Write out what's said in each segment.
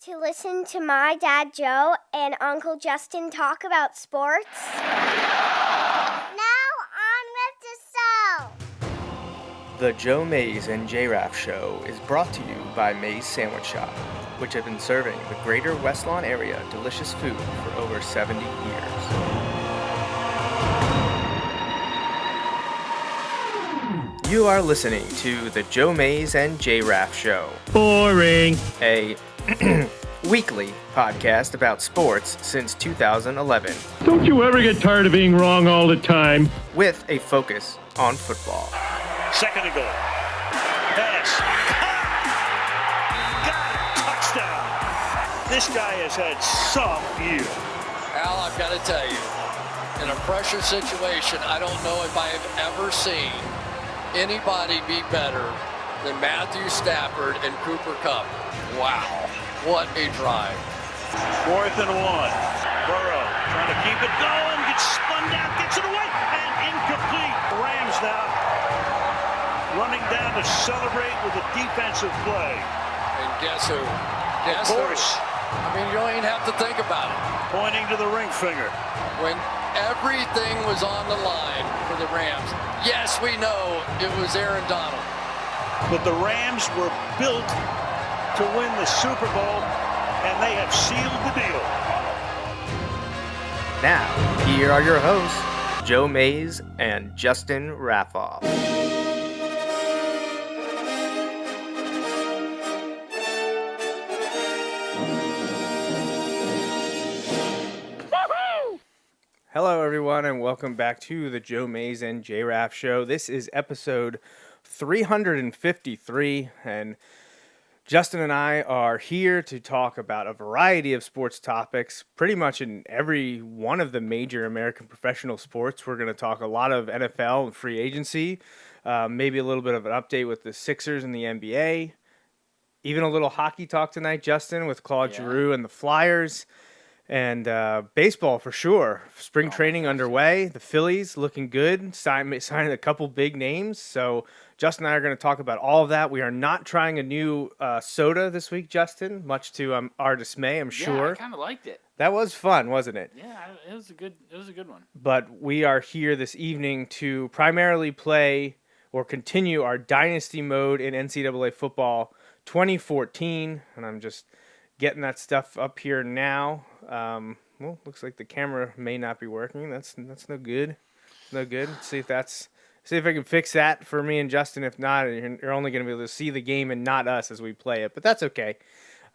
To listen to my dad Joe and Uncle Justin talk about sports. Now on with the show. The Joe Mays J-Raff Show is brought to you by Mays Sandwich Shop, which have been serving the greater West Lawn area delicious food for over 70 years. You are listening to the Joe Mays J-Raff Show. Boring. A weekly podcast about sports since 2011. Don't you ever get tired of being wrong all the time? With a focus on football. Second and goal. Pass. Got it. Touchdown. This guy has had some year. Al, I've got to tell you, in a pressure situation, I don't know if I have ever seen anybody be better than Matthew Stafford and Cooper Kupp. Wow, what a drive. 4th and 1. Burrow trying to keep it going, gets spun down, gets it away, and incomplete. Rams now running down to celebrate with a defensive play. And guess who? Of course. I mean, you don't even have to think about it. Pointing to the ring finger. When everything was on the line for the Rams, yes, we know it was Aaron Donald. But the Rams were built to win the Super Bowl, and they have sealed the deal. Now, here are your hosts, Joe Mays and Justin Raffauf. Hello, everyone, and welcome back to the Joe Mays J-Raff Show. This is episode 353, and Justin and I are here to talk about a variety of sports topics, pretty much in every one of the major American professional sports. We're going to talk a lot of NFL and free agency, maybe a little bit of an update with the Sixers and the NBA, even a little hockey talk tonight, Justin, with Claude Giroux and the Flyers. And baseball for sure. Spring training underway. The Phillies looking good. Signing a couple big names. So Justin and I are going to talk about all of that. We are not trying a new soda this week, Justin, much to our dismay, I'm sure. Yeah, I kind of liked it. That was fun, wasn't it? Yeah, it was a good one. But we are here this evening to primarily play or continue our Dynasty mode in NCAA Football 2014. And I'm just getting that stuff up here now. Well, looks like the camera may not be working. That's no good. No good. See if I can fix that for me and Justin. If not, you're only going to be able to see the game and not us as we play it. But that's okay.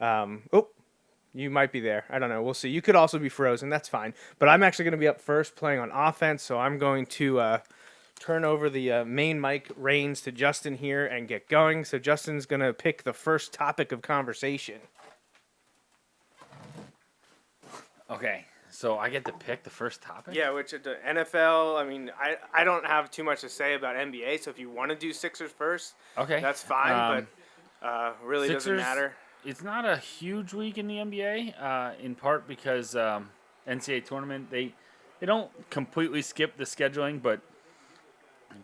You might be there. I don't know. We'll see. You could also be frozen. That's fine. But I'm actually going to be up first playing on offense, so I'm going to turn over the main mic reins to Justin here and get going. So Justin's going to pick the first topic of conversation. Okay, so I get to pick the first topic? Yeah, which the NFL, I mean, I don't have too much to say about NBA, so if you want to do Sixers first, okay, that's fine, but really Sixers, doesn't matter. It's not a huge week in the NBA, in part because NCAA tournament, they don't completely skip the scheduling, but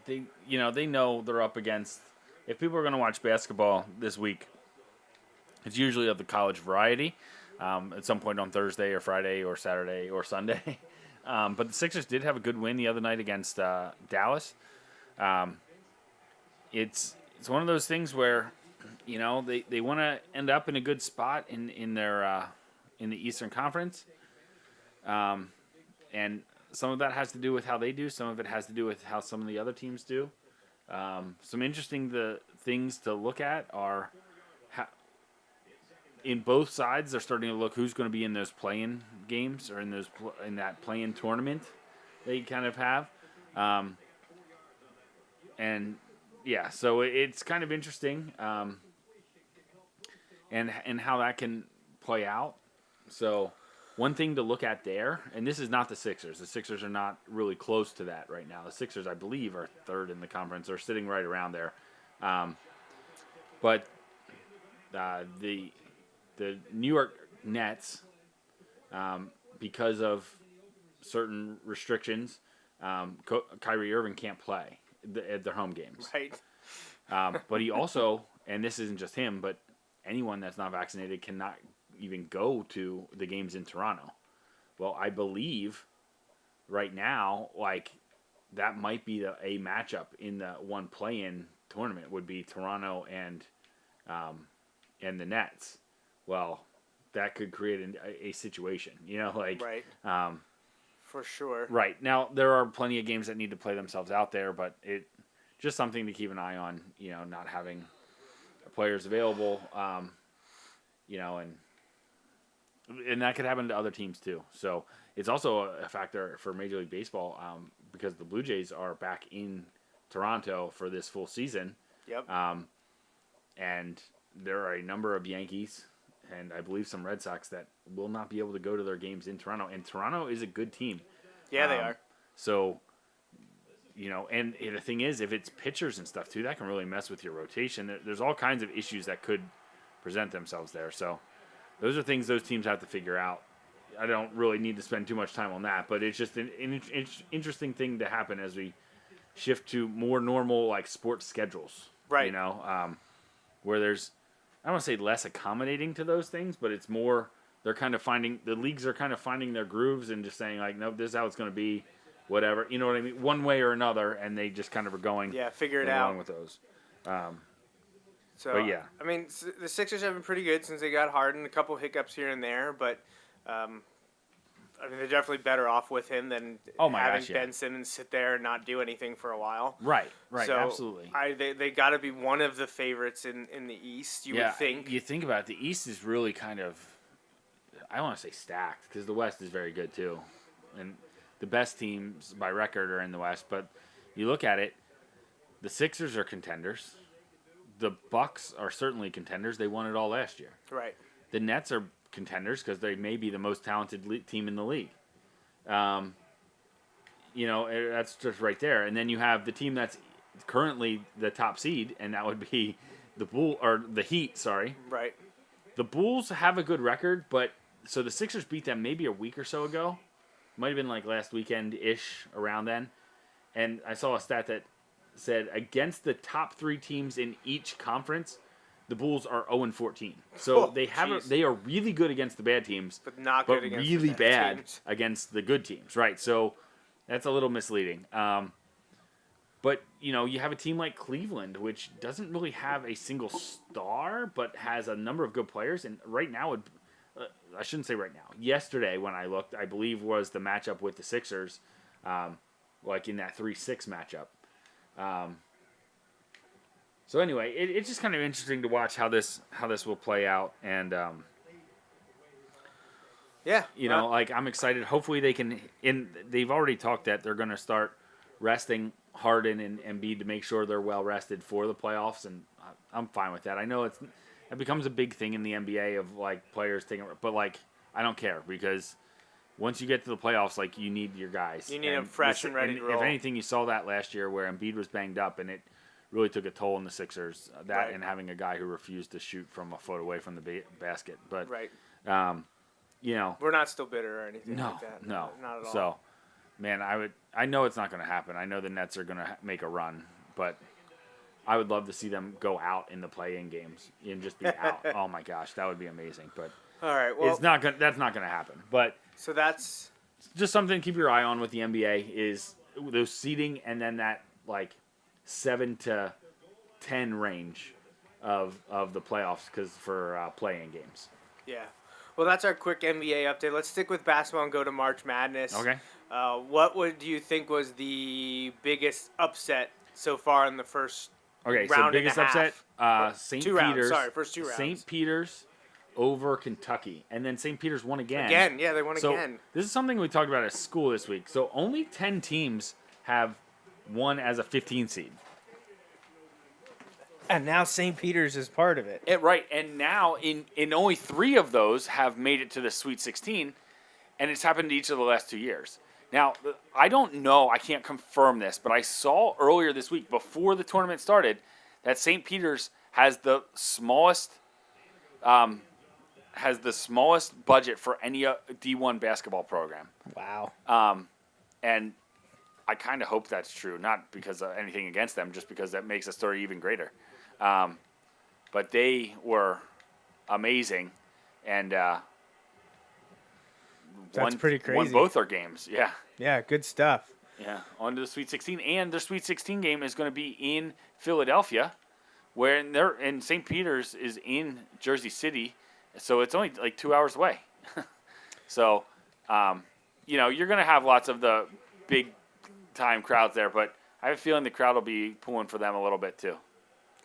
they know they're up against, if people are going to watch basketball this week, it's usually of the college variety. At some point on Thursday or Friday or Saturday or Sunday. But the Sixers did have a good win the other night against Dallas. It's one of those things where, they want to end up in a good spot in their in the Eastern Conference. And some of that has to do with how they do. Some of it has to do with how some of the other teams do. Some interesting things to look at are in both sides, they're starting to look who's going to be in those play-in games or in that play-in tournament they kind of have. So it's kind of interesting and how that can play out. So one thing to look at there, and this is not the Sixers. The Sixers are not really close to that right now. The Sixers, I believe, are third in the conference. They're sitting right around there. But the New York Nets, because of certain restrictions, Kyrie Irving can't play at their home games. Right. But he also, and this isn't just him, but anyone that's not vaccinated cannot even go to the games in Toronto. Well, I believe right now, like, that might be a matchup in the one play-in tournament would be Toronto and the Nets. Well, that could create a situation, like Right. For sure. Right. Now, there are plenty of games that need to play themselves out there, but it just something to keep an eye on, not having players available, and that could happen to other teams too. So it's also a factor for Major League Baseball because the Blue Jays are back in Toronto for this full season. Yep. And there are a number of Yankees and I believe some Red Sox that will not be able to go to their games in Toronto. And Toronto is a good team. Yeah, they are. So, and the thing is, if it's pitchers and stuff too, that can really mess with your rotation. There's all kinds of issues that could present themselves there. So those are things those teams have to figure out. I don't really need to spend too much time on that, but it's just an interesting thing to happen as we shift to more normal, like, sports schedules. Right. Where there's, I don't want to say less accommodating to those things, but it's more, the leagues are kind of finding their grooves and just saying, like, nope, this is how it's going to be, whatever. You know what I mean? One way or another, and they just kind of are going figure it along out with those. So, but yeah. I mean, the Sixers have been pretty good since they got Harden. A couple hiccups here and there, but they're definitely better off with him than having Ben Simmons sit there and not do anything for a while. Right, so absolutely. They got to be one of the favorites in the East, you would think. You think about it, the East is really kind of, I don't want to say stacked, because the West is very good too. And the best teams by record are in the West, but you look at it, the Sixers are contenders. The Bucks are certainly contenders. They won it all last year. Right. The Nets are contenders because they may be the most talented team in the league. That's just right there. And then you have the team that's currently the top seed, and that would be the Heat. Sorry. Right. The Bulls have a good record, but so the Sixers beat them maybe a week or so ago. Might have been like last weekend-ish, around then. And I saw a stat that said against the top three teams in each conference, the Bulls are 0-14. So they are really good against the bad teams, but not good against really the bad teams. Against the good teams, right? So that's a little misleading. But you have a team like Cleveland, which doesn't really have a single star, but has a number of good players. And right now, I shouldn't say right now. Yesterday, when I looked, I believe was the matchup with the Sixers, like in that 3-6 matchup. So anyway, it's just kind of interesting to watch how this will play out, and I'm excited. Hopefully they can. They've already talked that they're going to start resting Harden and Embiid to make sure they're well rested for the playoffs, and I'm fine with that. I know it becomes a big thing in the NBA of like players taking, but like I don't care because once you get to the playoffs, like you need your guys. You need them fresh and ready to roll. If anything, you saw that last year where Embiid was banged up, and it really took a toll on the Sixers. And having a guy who refused to shoot from a foot away from the basket. But we're not still bitter or anything no, like that. No, not at all. So, man, I know it's not going to happen. I know the Nets are going to make a run, but I would love to see them go out in the play-in games and just be out. Oh my gosh, that would be amazing. But all right, well, that's not going to happen. But so that's just something to keep your eye on with the NBA is those seeding and then that like 7 to 10 range of the playoffs because for play-in games. Yeah. Well, that's our quick NBA update. Let's stick with basketball and go to March Madness. Okay. What do you think was the biggest upset so far in the first round biggest and a upset, half? St. Two Peter's. rounds. Sorry, first two rounds. St. Peter's over Kentucky. And then St. Peter's won again. Again, yeah, they won again. This is something we talked about at school this week. So only 10 teams have won as a 15 seed. And now St. Peter's is part of it. Right, and now in only 3 of those have made it to the Sweet 16, and it's happened each of the last 2 years. Now, I don't know, I can't confirm this, but I saw earlier this week, before the tournament started, that St. Peter's has the smallest budget for any D1 basketball program. Wow. And I kind of hope that's true, not because of anything against them, just because that makes the story even greater. But they were amazing, and That's pretty crazy. Won both their games. Yeah. Yeah, good stuff. Yeah, on to the Sweet 16, and their Sweet 16 game is going to be in Philadelphia, where and St. Peter's is in Jersey City, so it's only like 2 hours away. So, you're going to have lots of the big time crowds there, but I have a feeling the crowd will be pulling for them a little bit too.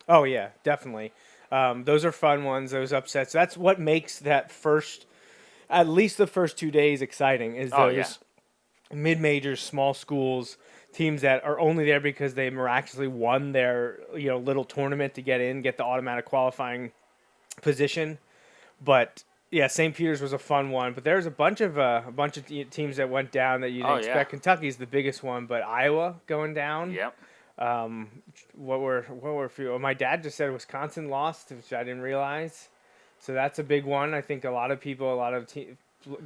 Oh yeah, definitely. Those are fun ones. Those upsets. That's what makes at least the first 2 days exciting. Is those mid-majors, small schools, teams that are only there because they miraculously won their little tournament to get the automatic qualifying position. But yeah, St. Peter's was a fun one. But there's a bunch of teams that went down that you didn't expect. Yeah. Kentucky's the biggest one, but Iowa going down. Yep. What were a few? My dad just said Wisconsin lost, which I didn't realize. So that's a big one. I think a lot of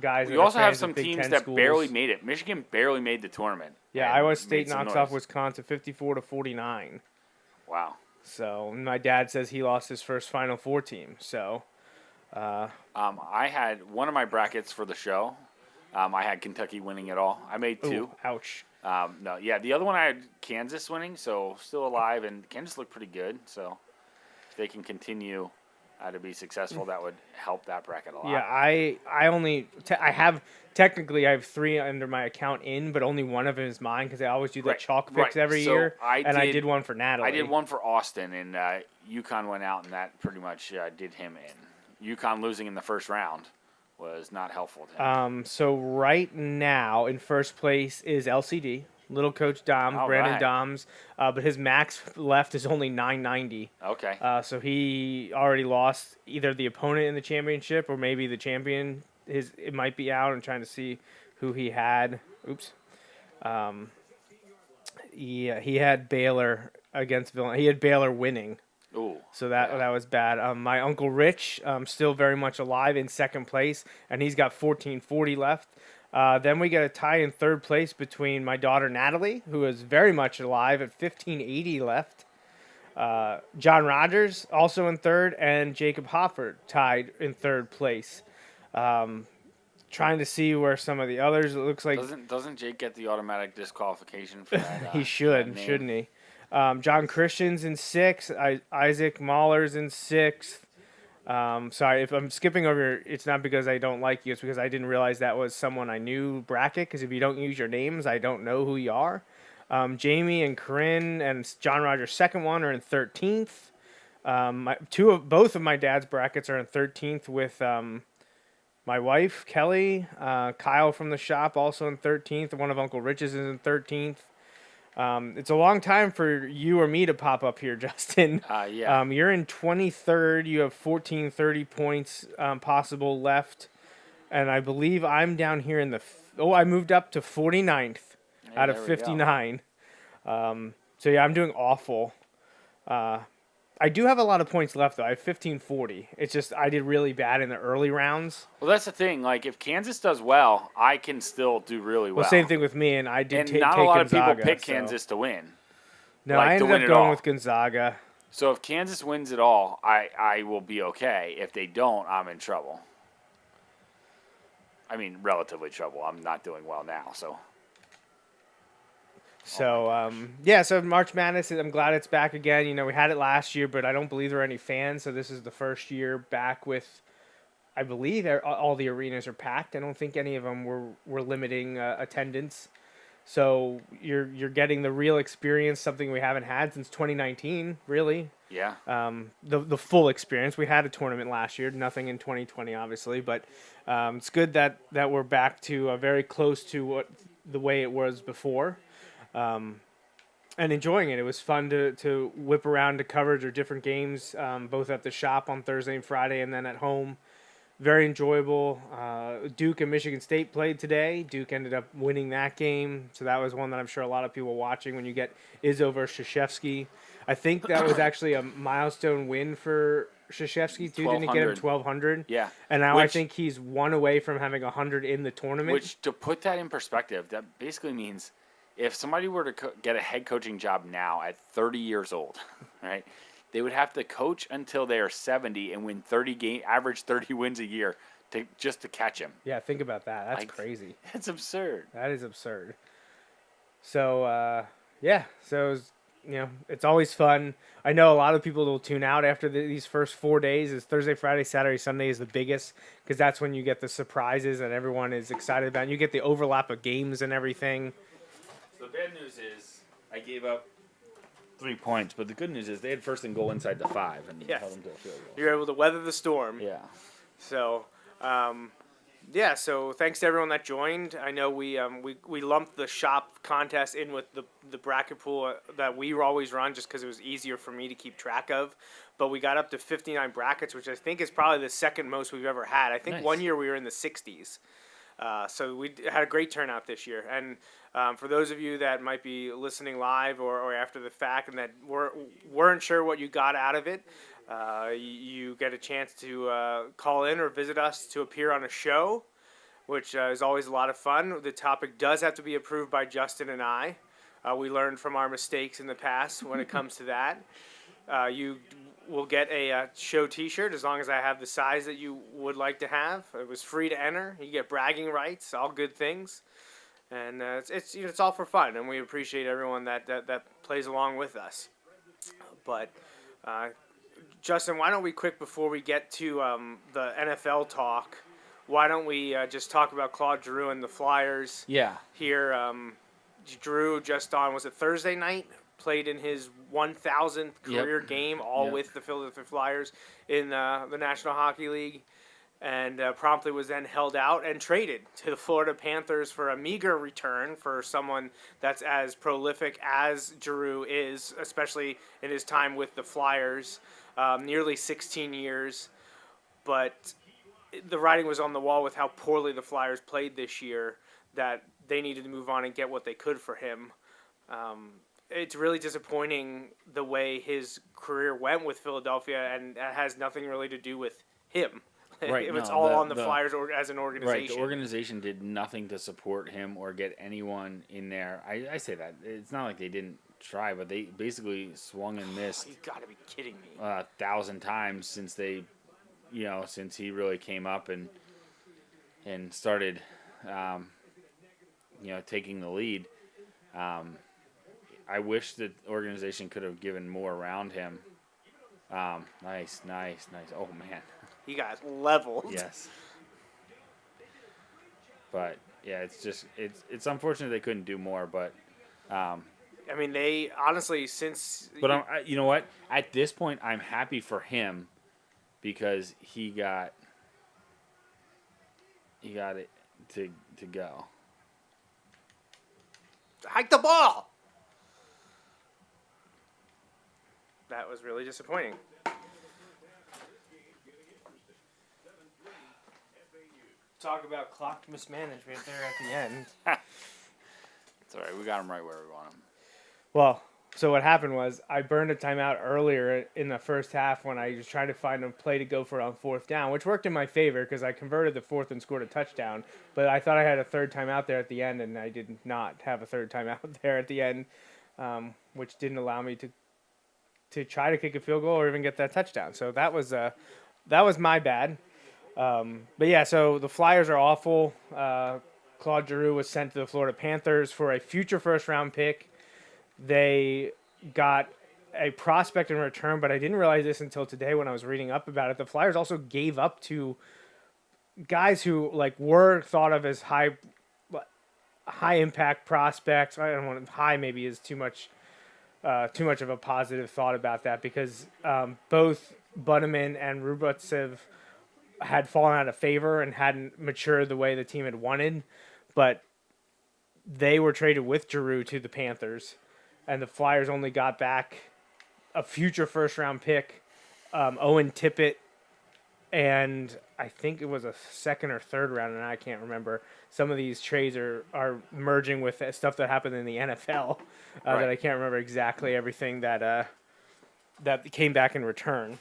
guys. We also have some teams that barely made it. Michigan barely made the tournament. Yeah, Iowa State knocks off Wisconsin 54-49. Wow. So my dad says he lost his first Final Four team. So, I had one of my brackets for the show. I had Kentucky winning it all. I made two. Ooh, ouch. No, yeah, the other one I had Kansas winning, so still alive, and Kansas looked pretty good. So if they can continue to be successful, that would help that bracket a lot. Yeah, I have three under my account but only one of them is mine because I always do the chalk picks every year. I did one for Natalie. I did one for Austin, and UConn went out, and that pretty much did him in. UConn losing in the first round was not helpful to him. So right now in first place is LCD, Little Coach Dom, Brandon Doms, but his max left is only 990. Okay. So he already lost either the opponent in the championship or maybe the champion. It might be out. I'm trying to see who he had. Oops. Yeah, he had Baylor against Villanova. He had Baylor winning. Ooh, so that was bad. My Uncle Rich, still very much alive in second place, and he's got 1440 left. Then we get a tie in third place between my daughter Natalie, who is very much alive at 1580 left. John Rogers also in third, and Jacob Hoffert tied in third place. Trying to see where some of the others. It looks like doesn't Jake get the automatic disqualification for that? He should, shouldn't he? John Christian's in sixth. Isaac Mahler's in sixth. Sorry, if I'm skipping over, it's not because I don't like you. It's because I didn't realize that was someone I knew bracket, because if you don't use your names, I don't know who you are. Jamie and Corinne and John Rogers' second one are in 13th. Both of my dad's brackets are in 13th with my wife, Kelly. Kyle from the shop also in 13th. One of Uncle Rich's is in 13th. It's a long time for you or me to pop up here, Justin. Yeah. You're in 23rd. You have 1430 points possible left. And I believe I'm down here in I moved up to 49th out of 59. So, yeah, I'm doing awful. I do have a lot of points left, though. I have 1540. It's just I did really bad in the early rounds. Well, that's the thing. Like, if Kansas does well, I can still do really well. Well, same thing with me, and I did take Gonzaga. And not a lot of people pick Kansas to win. No, I ended up going with Gonzaga. So if Kansas wins it all, I will be okay. If they don't, I'm in trouble. I mean, relatively trouble. I'm not doing well now, so... So, so March Madness, I'm glad it's back again. You know, we had it last year, but I don't believe there are any fans, so this is the first year back with, I believe, all the arenas are packed. I don't think any of them were limiting attendance. So you're getting the real experience, something we haven't had since 2019, really. Yeah. The full experience. We had a tournament last year, nothing in 2020, obviously, but it's good that we're back to very close to the way it was before. And enjoying it. It was fun to whip around to coverage or different games, both at the shop on Thursday and Friday and then at home. Very enjoyable. Duke and Michigan State played today. Duke ended up winning that game, so that was one that I'm sure a lot of people watching when you get Izzo versus Krzyzewski. I think that was actually a milestone win for Krzyzewski, too. Didn't he get him 1,200? Yeah. And now I think he's one away from having 100 in the tournament. Which, to put that in perspective, that basically means... if somebody were to get a head coaching job now at 30 years old, right, they would have to coach until they are 70 and win average 30 wins a year just to catch him. Yeah, think about that. That's crazy. It's absurd. That is absurd. So, yeah. So, it was, it's always fun. I know a lot of people will tune out after these first 4 days. Is Thursday, Friday, Saturday, Sunday is the biggest because that's when you get the surprises and everyone is excited about. And you get the overlap of games and everything. The bad news is I gave up 3 points, but the good news is they had first and goal inside the 5 and held them to a field goal. You're able to weather the storm. Yeah. So, so thanks to everyone that joined. I know we lumped the shop contest in with the bracket pool that we always run just because it was easier for me to keep track of. But we got up to 59 brackets, which I think is probably the second most we've ever had. I think Nice. 1 year we were in the 60s. So we had a great turnout this year. And for those of you that might be listening live or after the fact and that weren't sure what you got out of it, you get a chance to call in or visit us to appear on a show, which is always a lot of fun. The topic does have to be approved by Justin and I. We learned from our mistakes in the past when it comes to that. You will get a show T-shirt as long as I have the size that you would like to have. It was free to enter. You get bragging rights, all good things, and it's all for fun. And we appreciate everyone that plays along with us. But Justin, why don't we before we get to the NFL talk? Why don't we just talk about Claude Giroux and the Flyers? Yeah. Here, Giroux just on was it Thursday night? Played in his 1,000th career game, all with the Philadelphia Flyers in the National Hockey League, and promptly was then held out and traded to the Florida Panthers for a meager return for someone that's as prolific as Giroux is, especially in his time with the Flyers, nearly 16 years. But the writing was on the wall with how poorly the Flyers played this year that they needed to move on and get what they could for him. It's really disappointing the way his career went with Philadelphia, and that has nothing really to do with him. Right, It was no, all the- on the the- Flyers as an organization. Right, the organization did nothing to support him or get anyone in there. I say that. It's not like they didn't try, but they basically swung and missed You got to be kidding me. 1,000 times since since he really came up and started, taking the lead. I wish the organization could have given more around him. Nice. Oh, man. He got leveled. Yes. But, yeah, it's unfortunate they couldn't do more, but... I mean, they honestly, since... But you know what? At this point, I'm happy for him because he got it to go. Hike the ball! That was really disappointing. Talk about clock mismanagement there at the end. It's all right. We got him right where we want him. Well, so what happened was I burned a timeout earlier in the first half when I was trying to find a play to go for on fourth down, which worked in my favor because I converted the fourth and scored a touchdown. But I thought I had a third timeout there at the end, and I did not have a third timeout there at the end, which didn't allow me to try to kick a field goal or even get that touchdown. So that was my bad. But yeah, so the Flyers are awful. Claude Giroux was sent to the Florida Panthers for a future first-round pick. They got a prospect in return, but I didn't realize this until today when I was reading up about it. The Flyers also gave up to guys who were thought of as high impact prospects. I don't want high maybe is too much of a positive thought about that because both Bunneman and Rubotsev had fallen out of favor and hadn't matured the way the team had wanted, but they were traded with Giroux to the Panthers, and the Flyers only got back a future first-round pick, Owen Tippett, and I think it was a second or third round, and I can't remember. Some of these trades are merging with stuff that happened in the NFL that I can't remember exactly everything that came back in return.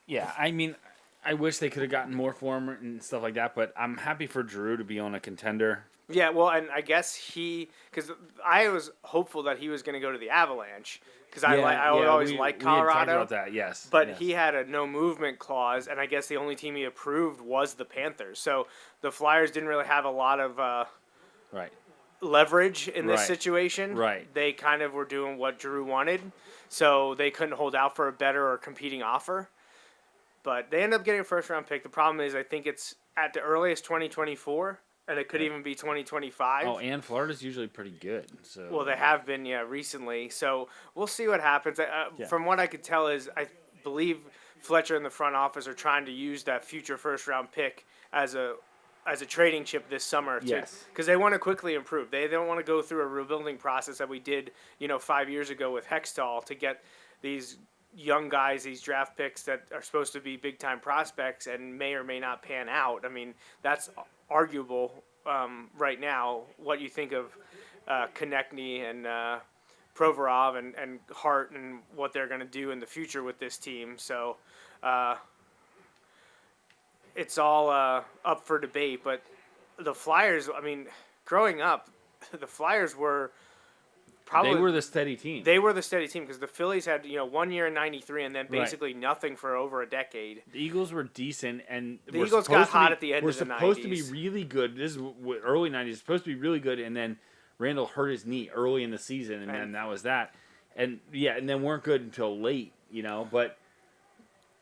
Yeah, I mean, I wish they could have gotten more for him and stuff like that, but I'm happy for Giroux to be on a contender Yeah, well, and I guess because I was hopeful that he was going to go to the Avalanche because I always liked Colorado. We had talked about that, yes. But yes. he had a no movement clause, and I guess the only team he approved was the Panthers. So the Flyers didn't really have a lot of right. leverage in this Right. situation. Right. They kind of were doing what Giroux wanted, so they couldn't hold out for a better or competing offer. But they ended up getting a first-round pick. The problem is I think it's at the earliest 2024. And it could even be 2025. Oh, and Florida's usually pretty good. So well, they have been, recently. So we'll see what happens. From what I could tell is I believe Fletcher and the front office are trying to use that future first-round pick as a trading chip this summer. Yes. Because they want to quickly improve. They don't want to go through a rebuilding process that we did, 5 years ago with Hextall to get these young guys, these draft picks that are supposed to be big-time prospects and may or may not pan out. I mean, that's arguable right now. What you think of Konechny and Provorov and Hart and what they're going to do in the future with this team. So it's all up for debate. But the Flyers, I mean, growing up, the Flyers were probably... They were the steady team. They were the steady team because the Phillies had, 1 year in 93 and then basically nothing for over a decade. The Eagles were decent, and the Eagles got hot at the end of the 90s. We're supposed to be really good. This is early 90s. Supposed to be really good, and then Randall hurt his knee early in the season, and then that was that. And, and then weren't good until late, But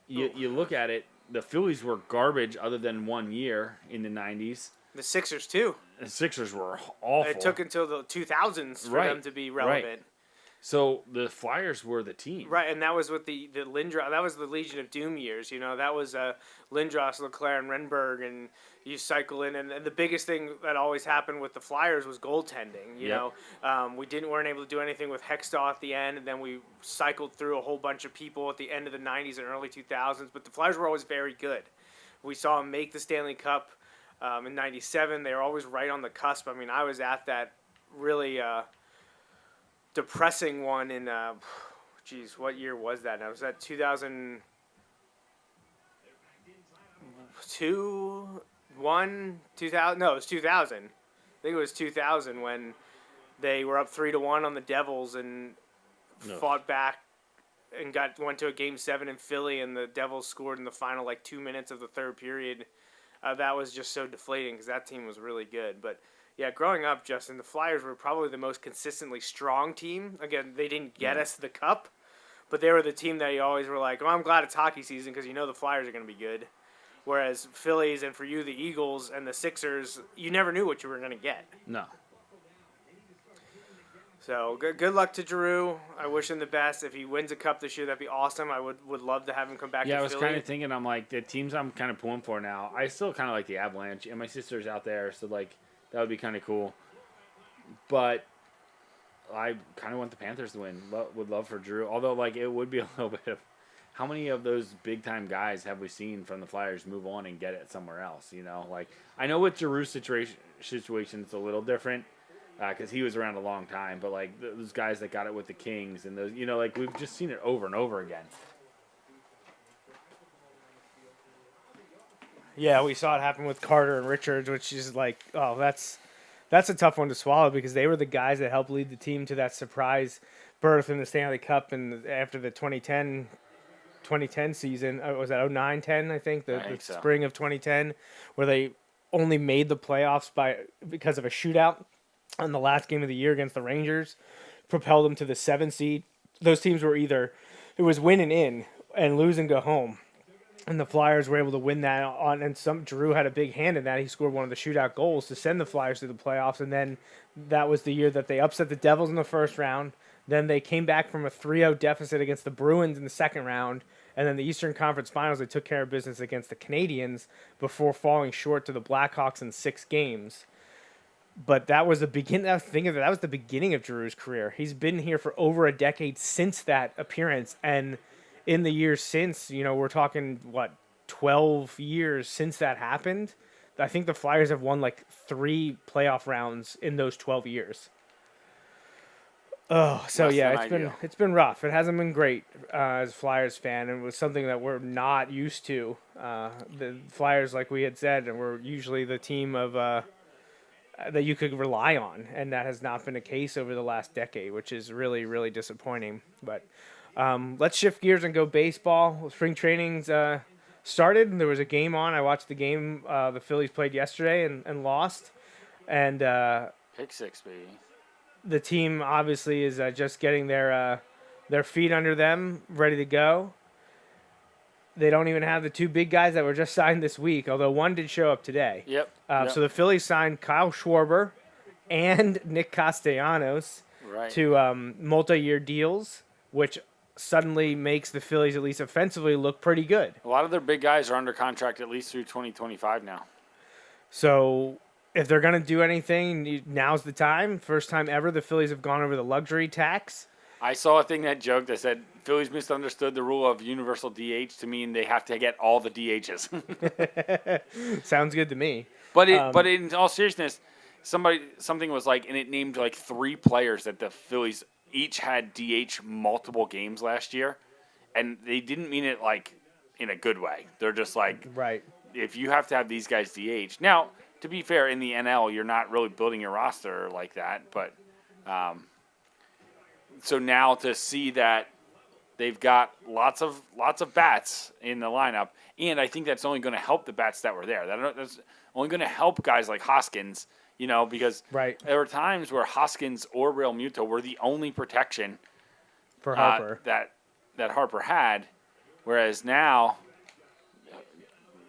you look at it, the Phillies were garbage other than 1 year in the 90s. The Sixers, too. The Sixers were awful. It took until the 2000s for them to be relevant. Right. So the Flyers were the team. Right, and that was with the Lindros. That was the Legion of Doom years. That was Lindros, Leclerc, and Renberg, and you cycle in. And the biggest thing that always happened with the Flyers was goaltending. We weren't able to do anything with Hextall at the end, and then we cycled through a whole bunch of people at the end of the 90s and early 2000s. But the Flyers were always very good. We saw them make the Stanley Cup. In 97, they were always right on the cusp. I mean, I was at that really depressing one in, what year was that? Now, was that 2002, 1, 2000? No, it was 2000. I think it was 2000 when they were up 3-1 on the Devils and fought back and went to a Game 7 in Philly, and the Devils scored in the final 2 minutes of the third period. That was just so deflating because that team was really good. But, growing up, Justin, the Flyers were probably the most consistently strong team. Again, they didn't get us the cup, but they were the team that you always were like, well, I'm glad it's hockey season because the Flyers are going to be good. Whereas Phillies and for you, the Eagles and the Sixers, you never knew what you were going to get. No. So good luck to Giroux. I wish him the best. If he wins a cup this year, that'd be awesome. I would love to have him come back to Philly. Yeah, I was kind of thinking, I'm like, the teams I'm kind of pulling for now, I still kind of like the Avalanche, and my sister's out there, so, that would be kind of cool. But I kind of want the Panthers to win. Would love for Giroux. Although, it would be a little bit of, how many of those big-time guys have we seen from the Flyers move on and get it somewhere else, I know with Giroux's situation, it's a little different. Because he was around a long time, but those guys that got it with the Kings and those, we've just seen it over and over again. Yeah, we saw it happen with Carter and Richards, which is that's a tough one to swallow because they were the guys that helped lead the team to that surprise berth in the Stanley Cup and after the 2010 season. Was that 09-10, I think, the spring of 2010, where they only made the playoffs because of a shootout on the last game of the year against the Rangers, propelled them to the 7th seed. Those teams were it was win and in and lose and go home. And the Flyers were able to win that and Giroux had a big hand in that. He scored one of the shootout goals to send the Flyers to the playoffs. And then that was the year that they upset the Devils in the first round. Then they came back from a 3-0 deficit against the Bruins in the second round. And then the Eastern Conference Finals, they took care of business against the Canadiens before falling short to the Blackhawks in 6 games. But that was the beginning. That was the beginning of Giroux's career. He's been here for over a decade since that appearance, and in the years since, we're talking 12 years since that happened. I think the Flyers have won 3 playoff rounds in those 12 years. Oh, so it's been rough. It hasn't been great as a Flyers fan, and it was something that we're not used to. The Flyers, like we had said, and we're usually the team of. that you could rely on, and that has not been the case over the last decade, which is really, really disappointing. But let's shift gears and go baseball. Spring training's started, and there was a game on. I watched the game the Phillies played yesterday and lost. And Pick six, baby. the team obviously is just getting their feet under them, ready to go. They don't even have the two big guys that were just signed this week, although one did show up today. Yep. So the Phillies signed Kyle Schwarber and Nick Castellanos Right. to multi-year deals, which suddenly makes the Phillies, at least offensively, look pretty good. A lot of their big guys are under contract at least through 2025 now. So if they're going to do anything, now's the time. First time ever the Phillies have gone over the luxury tax. I saw a thing that joked that said Phillies misunderstood the rule of universal DH to mean they have to get all the DHs. Sounds good to me. But in all seriousness, something was like, and it named like 3 players that the Phillies each had DH multiple games last year, and they didn't mean it like in a good way. They're just like, Right. if you have to have these guys DH. Now, to be fair, in the NL, you're not really building your roster like that, but so now to see that they've got lots of bats in the lineup, and I think that's only going to help the bats that were there. That's only going to help guys like Hoskins, because Right. there were times where Hoskins or Real Muto were the only protection For Harper. that Harper had, whereas now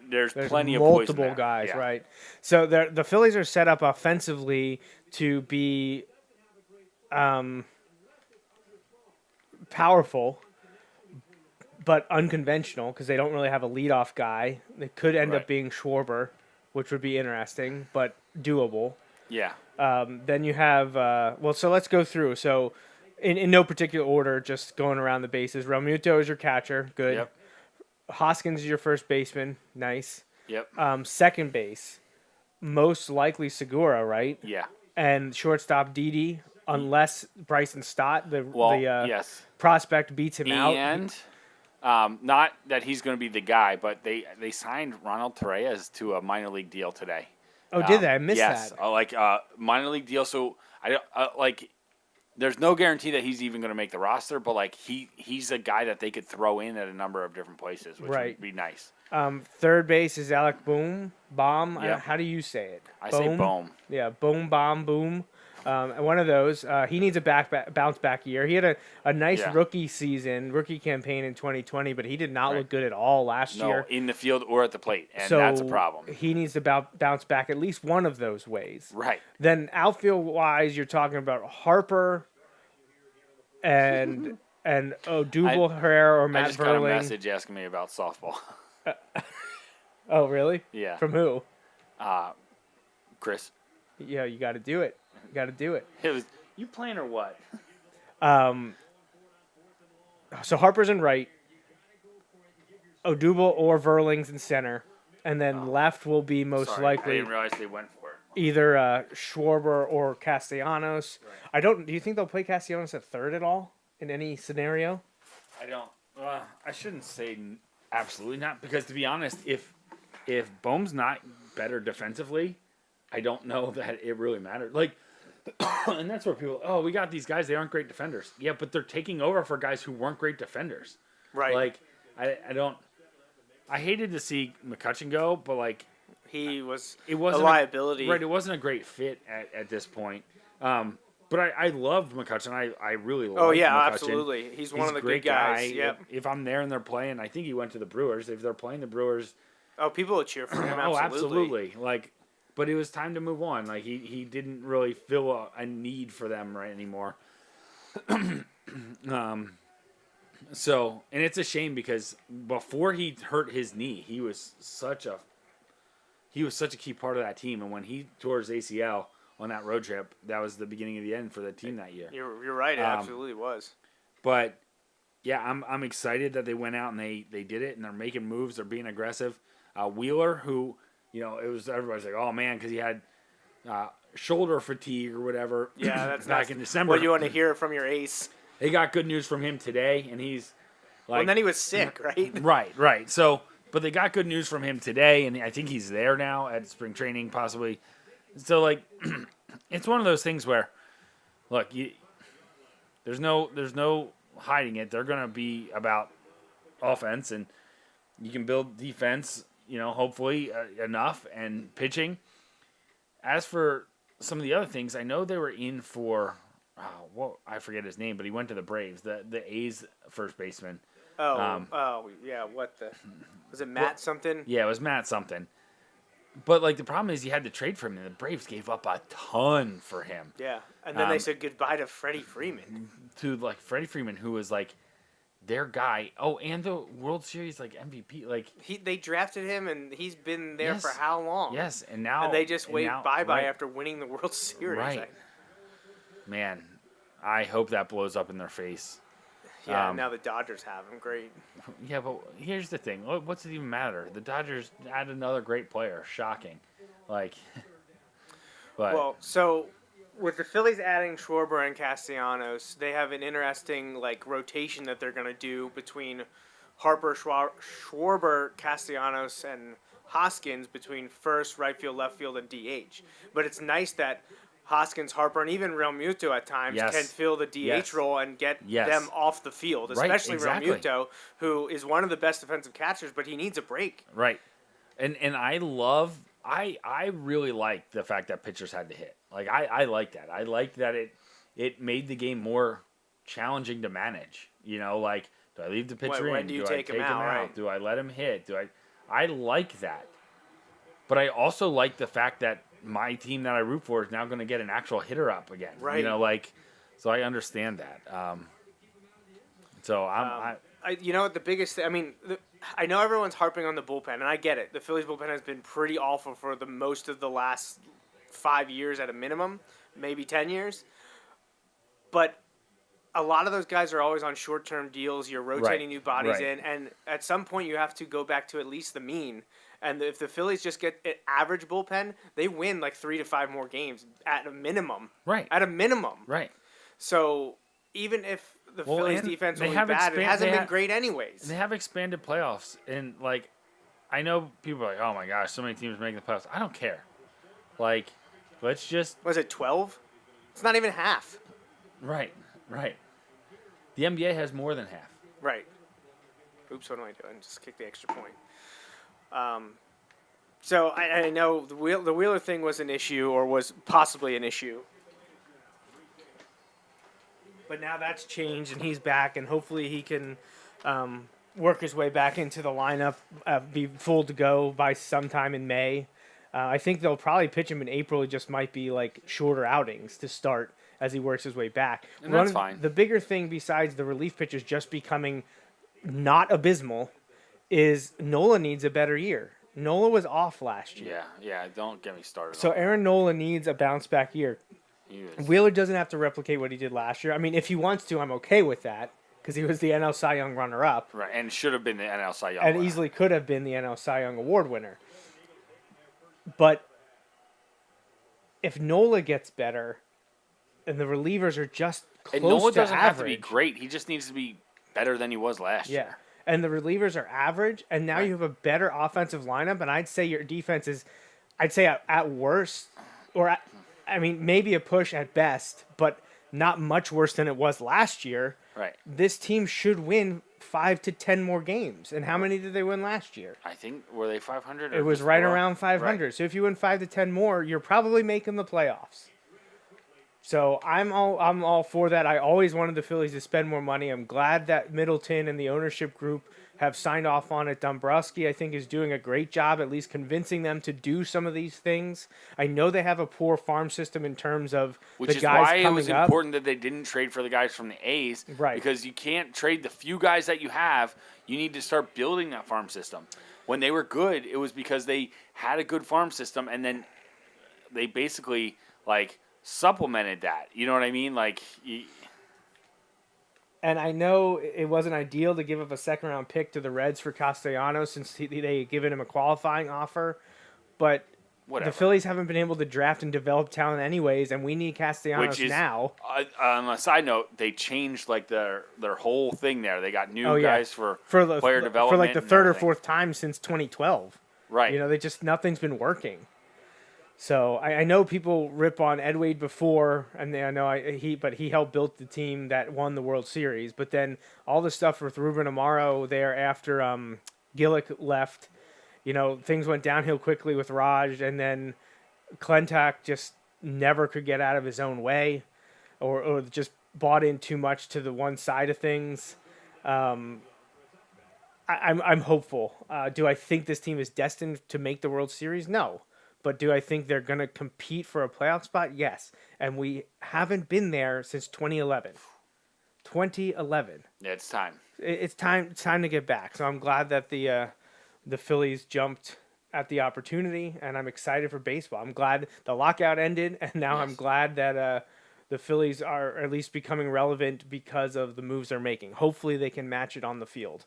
there's plenty of poison multiple there. guys, Yeah. right? So the Phillies are set up offensively to be powerful, but unconventional because they don't really have a leadoff guy. They could end up Right. being Schwarber, which would be interesting, but doable. Yeah. Then you have so let's go through. So in no particular order, just going around the bases. Realmuto is your catcher, good. Yep. Hoskins is your first baseman, nice. Yep. Second base, most likely Segura, right? Yeah. And shortstop Didi, unless Bryson Stott, the Yes. prospect, beats him out. And not that he's going to be the guy, but they signed Ronald Torreyes to a minor league deal today. Oh, did they? I missed yes, that. minor league deal. So there's no guarantee that he's even going to make the roster, but he's a guy that they could throw in at a number of different places, which Right. would be nice. Third base is Alec Baum. Yep. How do you say it? I say Bohm. Yeah, Boom. One of those. He needs a bounce back year. He had a nice rookie campaign in 2020, but he did not look good at all last year. In the field or at the plate, and So that's a problem. He needs to bounce back at least one of those ways. Right. Then outfield wise, you're talking about Harper and Odubel Herrera or I Matt just got a Verling. message asking me about softball. Oh, really? Yeah. From who? Chris. Yeah, you got to do it. You got to do it. It was you playing or what? So Harper's in right. Odubel or Verling's in center. And then left will be most Sorry, I likely didn't realize they went for it. either Schwarber or Castellanos. Right. Do you think they'll play Castellanos at third at all in any scenario? I don't. I shouldn't say absolutely not, because to be honest, if Bohm's not better defensively, I don't know that it really mattered. And that's where people, we got these guys, they aren't great defenders. Yeah, but they're taking over for guys who weren't great defenders. Right. I hated to see McCutchen go, but He was it wasn't a liability. Right, it wasn't a great fit at this point. But I loved McCutchen. I really loved McCutchen. absolutely. He's one of the a great good guys. guy. Yep. If I'm there and they're playing, I think he went to the Brewers. If they're playing the Brewers, Oh, people would cheer for him. oh, absolutely. But it was time to move on. He didn't really feel a need for them right anymore. So, and it's a shame because before he hurt his knee, he was such a key part of that team. And when he tore his ACL on that road trip, that was the beginning of the end for the team that year. You're right. It absolutely was. But yeah, I'm excited that they went out and they did it and they're making moves. They're being aggressive. Wheeler, who everybody's like, oh man, because he had shoulder fatigue or whatever. Yeah, that's back in December. What you want to hear from your ace. They got good news from him today, and he's And then he was sick, right? right. So, but they got good news from him today, and I think he's there now at spring training, possibly. So like, it's one of those things where, look, there's no hiding it. They're gonna be about offense, and you can build defense. Hopefully enough, and pitching. As for some of the other things, I know they were in for, I forget his name, but he went to the Braves, the A's first baseman. Yeah. Was it Matt something? Yeah, it was Matt something. But like the problem is, you had to trade for him, and the Braves gave up a ton for him. Yeah, and then they said goodbye to Freddie Freeman. To like Freddie Freeman, who was like their guy. Oh, and the World Series like MVP. Like they drafted him, and he's been there Yes. for how long? Yes, and now they just waved bye-bye right. after winning the World Series. Right. Man, I hope that blows up in their face. Yeah, now the Dodgers have him. Great. Yeah, but here's the thing. What's it even matter? The Dodgers add another great player. Shocking. Like, but Well, so with the Phillies adding Schwarber and Castellanos, they have an interesting rotation that they're going to do between Harper, Schwarber, Castellanos, and Hoskins between first, right field, left field, and DH. But it's nice that Hoskins, Harper, and even Real Muto at times Yes. can fill the DH Yes. role and get Yes. them off the field, Right, especially exactly. Real Muto, who is one of the best defensive catchers, but he needs a break. right, and I really like the fact that pitchers had to hit. Like I like that. I like that it made the game more challenging to manage. Do I leave the pitcher When in? do you I take him out, right? Do I let him hit? I like that. But I also like the fact that my team that I root for is now going to get an actual hitter up again. Right. So I understand that. So the biggest thing, I know everyone's harping on the bullpen, and I get it. The Phillies bullpen has been pretty awful for the most of the last 5 years at a minimum, maybe 10 years. But a lot of those guys are always on short-term deals. You're rotating new bodies in, and at some point you have to go back to at least the mean. And if the Phillies just get an average bullpen, they win 3 to 5 more games at a minimum. Right. At a minimum. right. So even if the Phillies and defense they was have bad, it expand- hasn't they been ha- great anyways. They have expanded playoffs, and I know people are like, oh my gosh, so many teams making the playoffs. I don't care. Let's just Was it 12? It's not even half. right. The NBA has more than half. Right. Oops, what am I doing? Just kick the extra point. So I know the Wheeler thing was an issue, or was possibly an issue. But now that's changed, and he's back, and hopefully he can work his way back into the lineup, be full to go by sometime in May. I think they'll probably pitch him in April. It just might be shorter outings to start as he works his way back. And that's fine. The bigger thing besides the relief pitchers just becoming not abysmal is Nola needs a better year. Nola was off last year. Yeah. Don't get me started. So Aaron Nola needs a bounce back year. Wheeler doesn't have to replicate what he did last year. If he wants to, I'm okay with that because he was the NL Cy Young runner-up. Right, and should have been the NL Cy Young And winner. easily could have been the NL Cy Young Award winner. But if Nola gets better and the relievers are just close And Nola to doesn't average, have to be great. He just needs to be better than he was last yeah, year. and the relievers are average, and now you have a better offensive lineup, and I'd say your defense is, at worst, or maybe a push at best, but not much worse than it was last year. Right. This team should win 5 to 10 more games. And how many did they win last year? I think, were they 500? It was right around 500. Right. So if you win 5 to 10 more, you're probably making the playoffs. So I'm all for that. I always wanted the Phillies to spend more money. I'm glad that Middleton and the ownership group have signed off on it. Dombrowski, I think, is doing a great job at least convincing them to do some of these things. I know they have a poor farm system in terms of Which the is guys why it coming was up. important that they didn't trade for the guys from the A's. Right. Because you can't trade the few guys that you have. You need to start building that farm system. When they were good, it was because they had a good farm system, and then they basically, supplemented that. You know what I mean? And I know it wasn't ideal to give up a second-round pick to the Reds for Castellanos since they had given him a qualifying offer. But Whatever. the Phillies haven't been able to draft and develop talent anyways, and we need Castellanos Which is, now. On a side note, they changed their whole thing there. They got new Oh, yeah. guys for the player development. For the and third or everything. fourth time since 2012. Right. Nothing's been working. So I know people rip on Ed Wade before, and I know he helped build the team that won the World Series. But then all the stuff with Ruben Amaro there after Gillick left, things went downhill quickly with Raj, and then Clentak just never could get out of his own way, or just bought in too much to the one side of things. I'm hopeful. Do I think this team is destined to make the World Series? No. But do I think they're going to compete for a playoff spot? Yes. And we haven't been there since 2011. 2011. Yeah, it's time. It's time to get back. So I'm glad that the Phillies jumped at the opportunity, and I'm excited for baseball. I'm glad the lockout ended, and now I'm glad that the Phillies are at least becoming relevant because of the moves they're making. Hopefully they can match it on the field.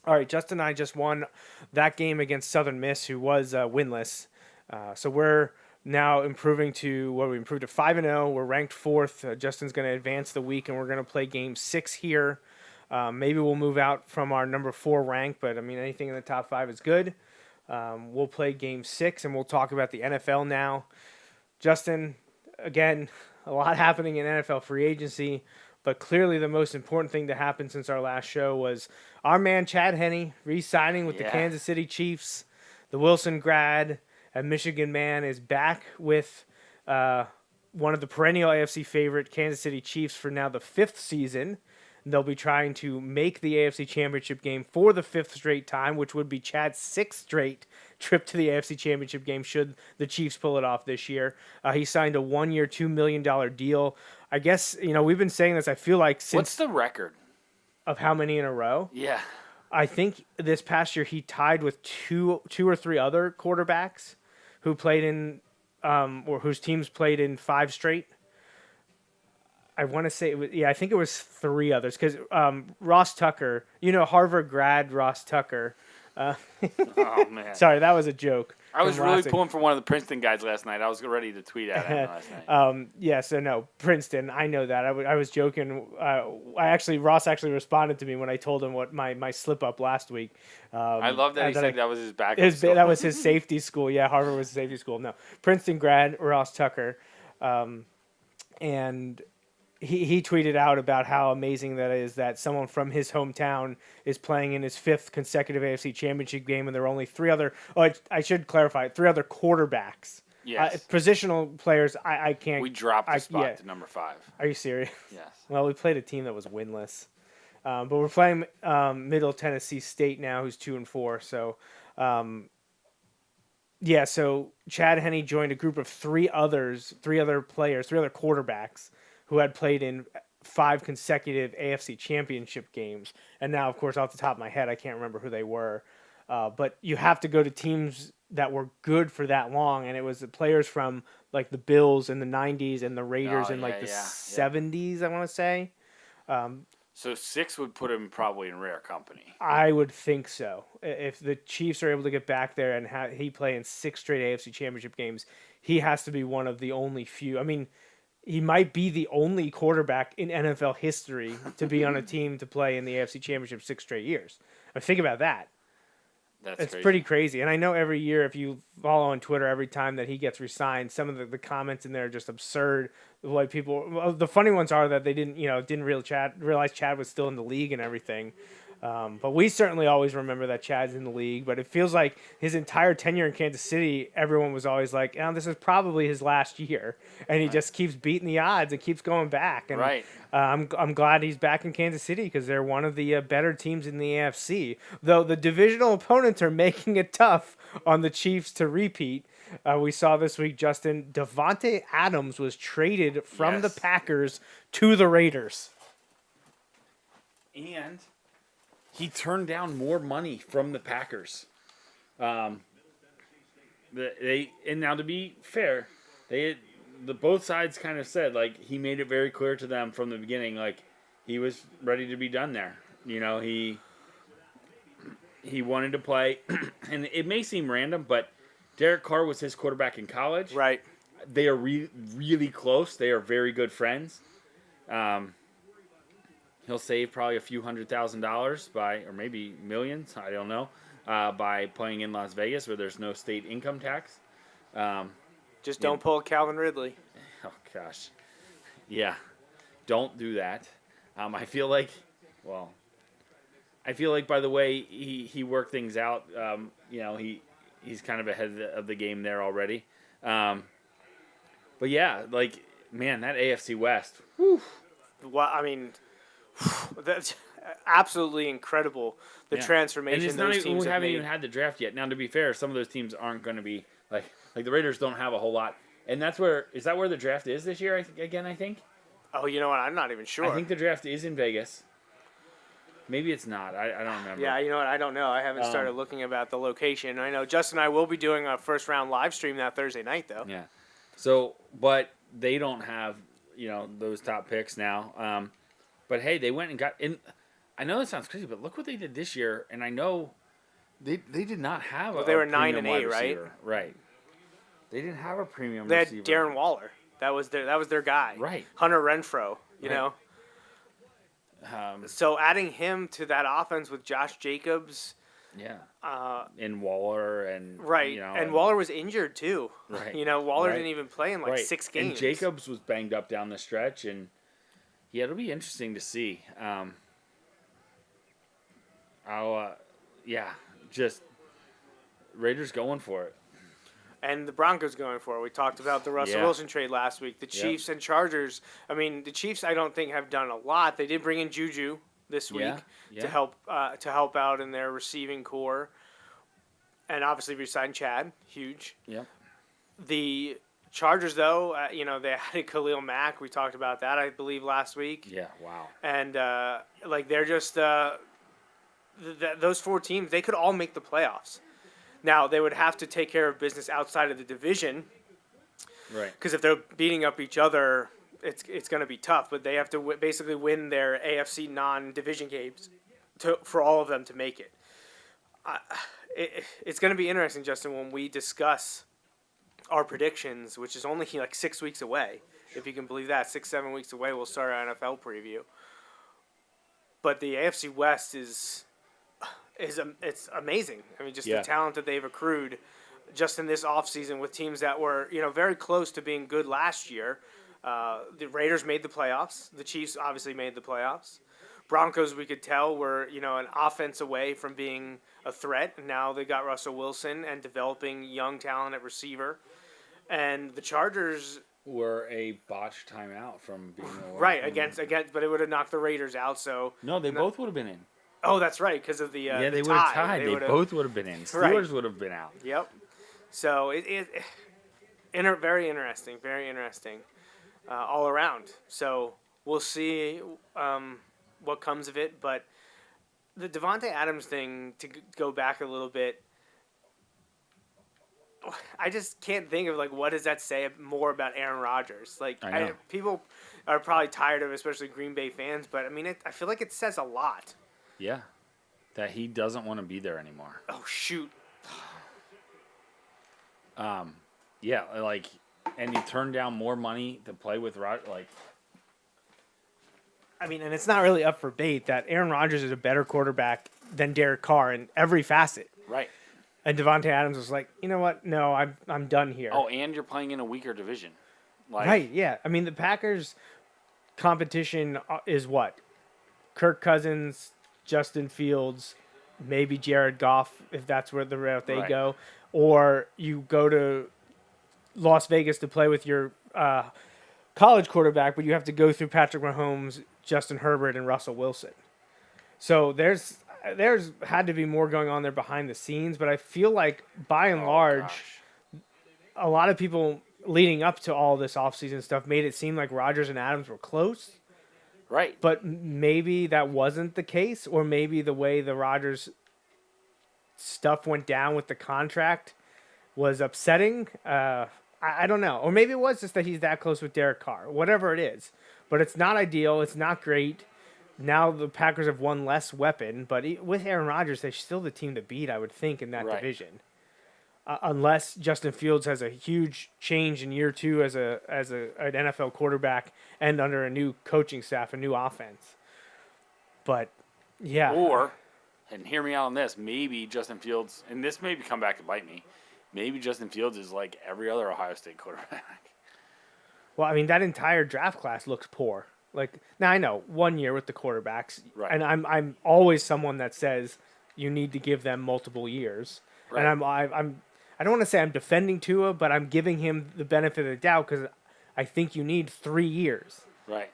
All right, Justin and I just won that game against Southern Miss, who was winless. So we're now improved to 5-0. We're ranked 4th. Justin's going to advance the week, and we're going to play game 6 here. Maybe we'll move out from our number 4 rank, but anything in the top 5 is good. We'll play game 6, and we'll talk about the NFL now. Justin, again, a lot happening in NFL free agency. But clearly the most important thing to happen since our last show was our man Chad Henne re-signing with the Kansas City Chiefs. The Wilson grad and Michigan man is back with one of the perennial AFC favorite Kansas City Chiefs for now the 5th season. They'll be trying to make the AFC Championship game for the 5th straight time, which would be Chad's 6th straight trip to the AFC Championship game should the Chiefs pull it off this year. He signed a 1-year, $2 million deal. I guess, we've been saying this, I feel like, since... What's the record? Of how many in a row? Yeah. I think this past year he tied with two or three other quarterbacks who played in, or whose teams played in 5 straight. I want to say, I think it was 3 others, because Ross Tucker, Harvard grad Ross Tucker. Oh, man. Sorry, that was a joke. I was really pulling for one of the Princeton guys last night. I was ready to tweet at him last night. So no, Princeton, I know that. I was joking. Ross actually responded to me when I told him what my slip-up last week. I love that he said that was his backup school. That was his safety school. Yeah, Harvard was his safety school. No, Princeton grad Ross Tucker. And... He tweeted out about how amazing that is that someone from his hometown is playing in his 5th consecutive AFC Championship game, and there are only 3 other. Oh, I should clarify: 3 other quarterbacks. Yes. Positional players. I can't. We dropped the spot to number 5. Are you serious? Yes. Well, we played a team that was winless, but we're playing Middle Tennessee State now, who's 2-4. So, So Chad Henne joined a group of 3 other quarterbacks who had played in 5 consecutive AFC Championship games. And now, of course, off the top of my head, I can't remember who they were. But you have to go to teams that were good for that long. And it was the players from, like, the Bills in the 90s and the Raiders in, the 70s, I want to say. So 6 would put him probably in rare company. I would think so. If the Chiefs are able to get back there and he play in 6 straight AFC Championship games, he has to be one of the only few. I mean, he might be the only quarterback in NFL history to be on a team to play in the AFC Championship 6 straight years. I mean, think about that. It's pretty crazy. And I know every year, if you follow on Twitter, every time that he gets re-signed, some of the comments in there are just absurd. Like the funny ones are that they didn't realize Chad was still in the league and everything. But we certainly always remember that Chad's in the league. But it feels like his entire tenure in Kansas City, everyone was always like, this is probably his last year. And he just keeps beating the odds and keeps going back. And I'm glad he's back in Kansas City because they're one of the better teams in the AFC. Though the divisional opponents are making it tough on the Chiefs to repeat. We saw this week, Justin, Devontae Adams was traded from the Packers to the Raiders. And he turned down more money from the Packers. And now to be fair, both sides kind of said, like, he made it very clear to them from the beginning, like, he was ready to be done there. He wanted to play, and it may seem random, but Derek Carr was his quarterback in college. Right. They are really close. They are very good friends. He'll save probably a few $100,000 or maybe millions, I don't know, by playing in Las Vegas where there's no state income tax. Just don't pull Calvin Ridley. Oh gosh, yeah, don't do that. I feel like by the way he worked things out, he's kind of ahead of the game there already. But yeah, like, man, that AFC West. Well, I mean, that's absolutely incredible. The transformation and it's those not even, teams we have haven't made. even had the draft yet. Now, to be fair, some of those teams aren't going to be like the Raiders don't have a whole lot, and is that where the draft is this year? I think. Oh, you know what? I'm not even sure. I think the draft is in Vegas. Maybe it's not. I don't remember. Yeah, you know what? I don't know. I haven't started looking about the location. I know Justin and I will be doing a first round live stream that Thursday night, though. Yeah. So, but they don't have, those top picks now. But hey, they went and got in. I know that sounds crazy, but look what they did this year. And I know they did not have they were 9 premium and 8, wide right? receiver. Right. They didn't have a premium They had receiver. Darren Waller. That was their guy. Right. Hunter Renfrow, you Right. know. So adding him to that offense with Josh Jacobs. Yeah. And Waller and Right. And Waller was injured too. Right. Waller Right. didn't even play in like 6 games. And Jacobs was banged up down the stretch, and yeah, it'll be interesting to see. Just Raiders going for it. And the Broncos going for it. We talked about the Russell Wilson trade last week. The Chiefs and Chargers. I mean, the Chiefs I don't think have done a lot. They did bring in Juju this week to help out in their receiving core. And obviously re-signed Chad. Huge. Yep. The Chargers, though, they added Khalil Mack. We talked about that, I believe, last week. Yeah, wow. And, they're just those 4 teams, they could all make the playoffs. Now, they would have to take care of business outside of the division. Right. Because if they're beating up each other, it's going to be tough. But they have to basically win their AFC non-division games for all of them to make it. It's going to be interesting, Justin, when we discuss our predictions, which is only like 6 weeks away. If you can believe that, 6-7 weeks away, we'll start our NFL preview. But the AFC West is it's amazing. I mean, just the talent that they've accrued just in this offseason with teams that were, very close to being good last year. The Raiders made the playoffs. The Chiefs obviously made the playoffs. Broncos, we could tell, were, an offense away from being a threat. And now they got Russell Wilson and developing young talent at receiver. And the Chargers were a botched timeout from being away. Right, against, but it would have knocked the Raiders out. So no, they both would have been in. Oh, that's right, because of the they the would have tie. tied. They both would have been in. Steelers would have been out. Yep. So very interesting, all around. So we'll see what comes of it. But the Devontae Adams thing, to go back a little bit, I just can't think of what does that say more about Aaron Rodgers. People are probably tired of it, especially Green Bay fans. But I mean, I feel like it says a lot. Yeah, that he doesn't want to be there anymore. Oh shoot. And he turned down more money to play with Rodgers. I mean, and it's not really up for debate that Aaron Rodgers is a better quarterback than Derek Carr in every facet. Right. And Devontae Adams was like, you know what? No, I'm done here. Oh, and you're playing in a weaker division. Right, yeah. I mean, the Packers' competition is what? Kirk Cousins, Justin Fields, maybe Jared Goff, if that's where the route they go. Or you go to Las Vegas to play with your college quarterback, but you have to go through Patrick Mahomes, Justin Herbert, and Russell Wilson. So there's had to be more going on there behind the scenes, but I feel like by and large, a lot of people leading up to all this offseason stuff made it seem like Rodgers and Adams were close. Right. But maybe that wasn't the case, or maybe the way the Rodgers stuff went down with the contract was upsetting. I don't know. Or maybe it was just that he's that close with Derek Carr. Whatever it is. But it's not ideal. It's not great. Now the Packers have one less weapon, but with Aaron Rodgers, they're still the team to beat, I would think, in that division. Unless Justin Fields has a huge change in year 2 as an NFL quarterback and under a new coaching staff, a new offense. But, yeah. Or, and hear me out on this, maybe Justin Fields, and this may come back to bite me, maybe Justin Fields is like every other Ohio State quarterback. Well, I mean, that entire draft class looks poor. Like, now I know 1 year with the quarterbacks, Right. and I'm always someone that says you need to give them multiple years. Right. And I don't want to say I'm defending Tua, but I'm giving him the benefit of the doubt because I think you need 3 years. Right.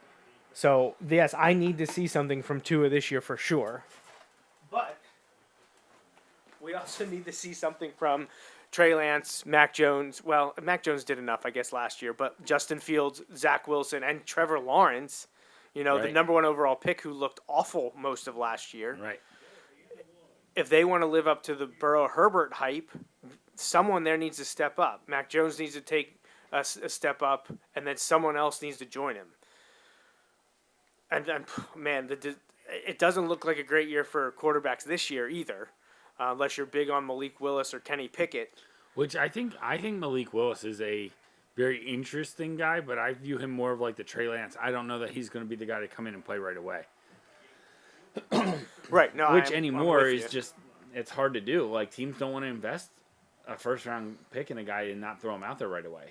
So yes, I need to see something from Tua this year for sure. But we also need to see something from Trey Lance, Mac Jones. Well, Mac Jones did enough, I guess, last year. But Justin Fields, Zach Wilson, and Trevor Lawrence, the Right. number 1 overall pick who looked awful most of last year. Right. If they want to live up to the Burrow-Herbert hype, someone there needs to step up. Mac Jones needs to take a step up, and then someone else needs to join him. And man, it doesn't look like a great year for quarterbacks this year either. Unless you're big on Malik Willis or Kenny Pickett. Which I think Malik Willis is a very interesting guy, but I view him more of like the Trey Lance. I don't know that he's going to be the guy to come in and play right away. Right. No. Which I'm anymore with is you. just, it's hard to do. Like, teams don't want to invest a first-round pick in a guy and not throw him out there right away,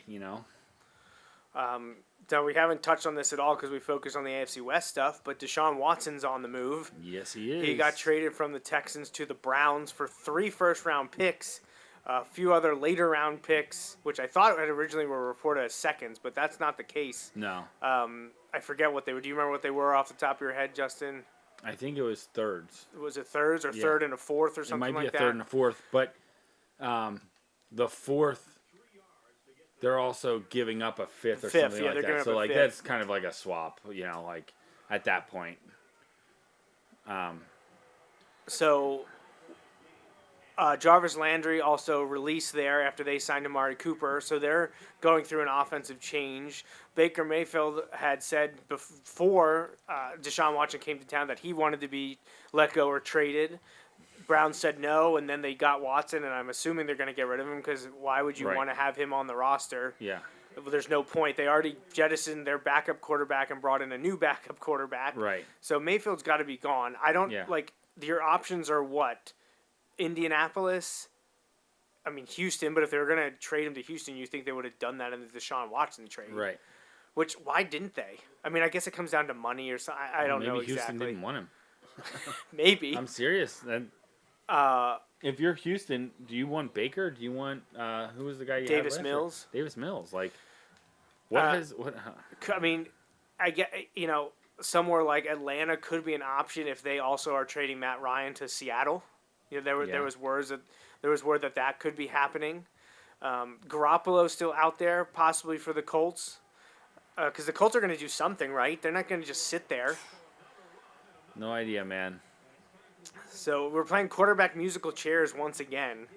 So we haven't touched on this at all because we focus on the AFC West stuff, but Desean Watson's on the move. Yes, he is. He got traded from the Texans to the Browns for 3 first-round picks, a few other later-round picks, which I thought had originally were reported as seconds, but that's not the case. No. I forget what they were. Do you remember what they were off the top of your head, Justin? I think it was thirds. Was it thirds or Yeah. third and a fourth or It something might be like a that? third and a fourth, but the fourth, they're also giving up a fifth or Fifth, something yeah, like they're giving that. up So, a like, fifth. that's kind of like a swap, like, at that point. So, Jarvis Landry also released there after they signed Amari Cooper. So they're going through an offensive change. Baker Mayfield had said before Desean Watson came to town that he wanted to be let go or traded. Brown said no, and then they got Watson, and I'm assuming they're going to get rid of him because why would you Right. want to have him on the roster? Yeah. Well, there's no point. They already jettisoned their backup quarterback and brought in a new backup quarterback. Right. So Mayfield's got to be gone. I don't Yeah. your options are what? Indianapolis? I mean, Houston, but if they were going to trade him to Houston, you think they would have done that in the Deshaun Watson trade. Right. Which, why didn't they? I mean, I guess it comes down to money or something. I don't know Maybe Houston exactly. didn't want him. Maybe. I'm serious. If you're Houston, do you want Baker? Do you want who was the guy you Davis had last year? Mills. Davis Mills. Like, what Uh, has what? I mean, I get, somewhere like Atlanta could be an option if they also are trading Matt Ryan to Seattle. There was word that could be happening. Garoppolo's still out there, possibly for the Colts, because the Colts are going to do something, right? They're not going to just sit there. No idea, man. So we're playing quarterback musical chairs once again.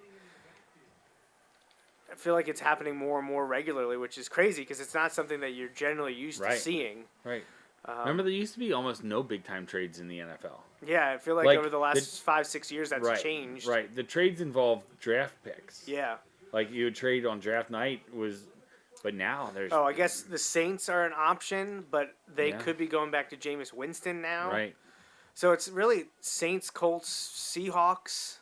I feel like it's happening more and more regularly, which is crazy because it's not something that you're generally used to Right. seeing. Right. Remember, there used to be almost no big time trades in the NFL. Yeah, I feel like Like, over the last 5-6 years that's right. changed. Right. The trades involved draft picks. Yeah. Like, you would trade on draft night but now there's Oh, I guess the Saints are an option, but they Yeah. could be going back to Jameis Winston now. right. So it's really Saints, Colts, Seahawks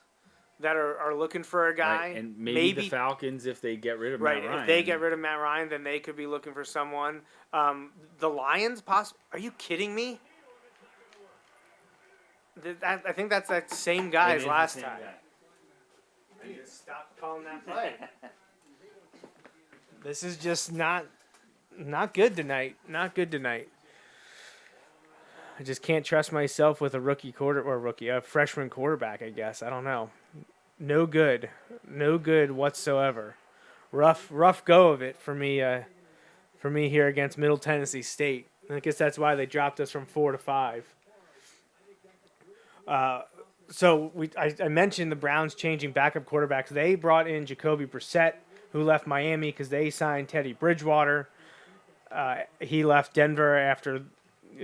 that are looking for a guy. Right. And maybe the Falcons if they get rid of Right, Matt Ryan. if they get rid of Matt Ryan, then they could be looking for someone. The Lions, are you kidding me? I think that's that same guy It as is the last same time. guy. I need to stop calling that play. This is just not good tonight. Not good tonight. I just can't trust myself with a freshman quarterback, I guess. I don't know. No good. No good whatsoever. Rough go of it for me here against Middle Tennessee State. I guess that's why they dropped us from 4 to 5. So I mentioned the Browns changing backup quarterbacks. They brought in Jacoby Brissett, who left Miami because they signed Teddy Bridgewater. He left Denver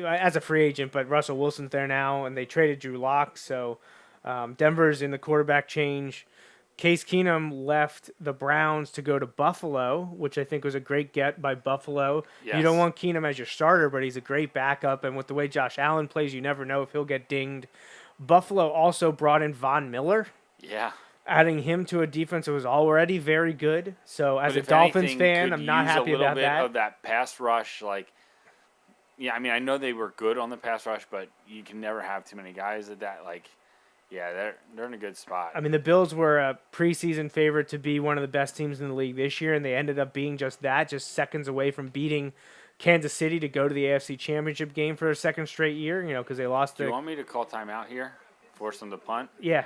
as a free agent, but Russell Wilson's there now, and they traded Drew Lock. So Denver's in the quarterback change. Case Keenum left the Browns to go to Buffalo, which I think was a great get by Buffalo. Yes. You don't want Keenum as your starter, but he's a great backup. And with the way Josh Allen plays, you never know if he'll get dinged. Buffalo also brought in Von Miller. Yeah. adding him to a defense that was already very good. So as But a if Dolphins anything, fan, could I'm not use happy a little about bit that. of that pass rush. Like, yeah, I mean, I know they were good on the pass rush, but you can never have too many guys at that. Like, yeah, they're in a good spot. I mean, the Bills were a preseason favorite to be one of the best teams in the league this year, and they ended up being just that, just seconds away from beating Kansas City to go to the AFC Championship game for a second straight year, because they lost Do you want me to call timeout here? Force them to punt? Yeah.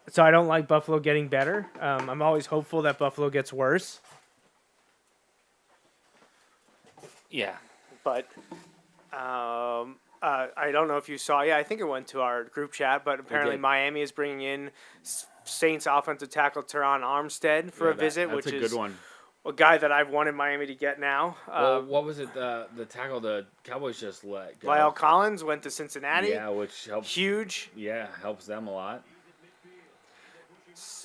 So I don't like Buffalo getting better. I'm always hopeful that Buffalo gets worse. Yeah. But I don't know if you saw. Yeah, I think it went to our group chat, but apparently did. Miami is bringing in Saints offensive tackle Teron Armstead for a visit, that's which a is good one. a guy that I've wanted Miami to get now. Well, what was it? The tackle the Cowboys just let go. Lyle Collins went to Cincinnati. Yeah, which helps. Huge. Yeah, helps them a lot.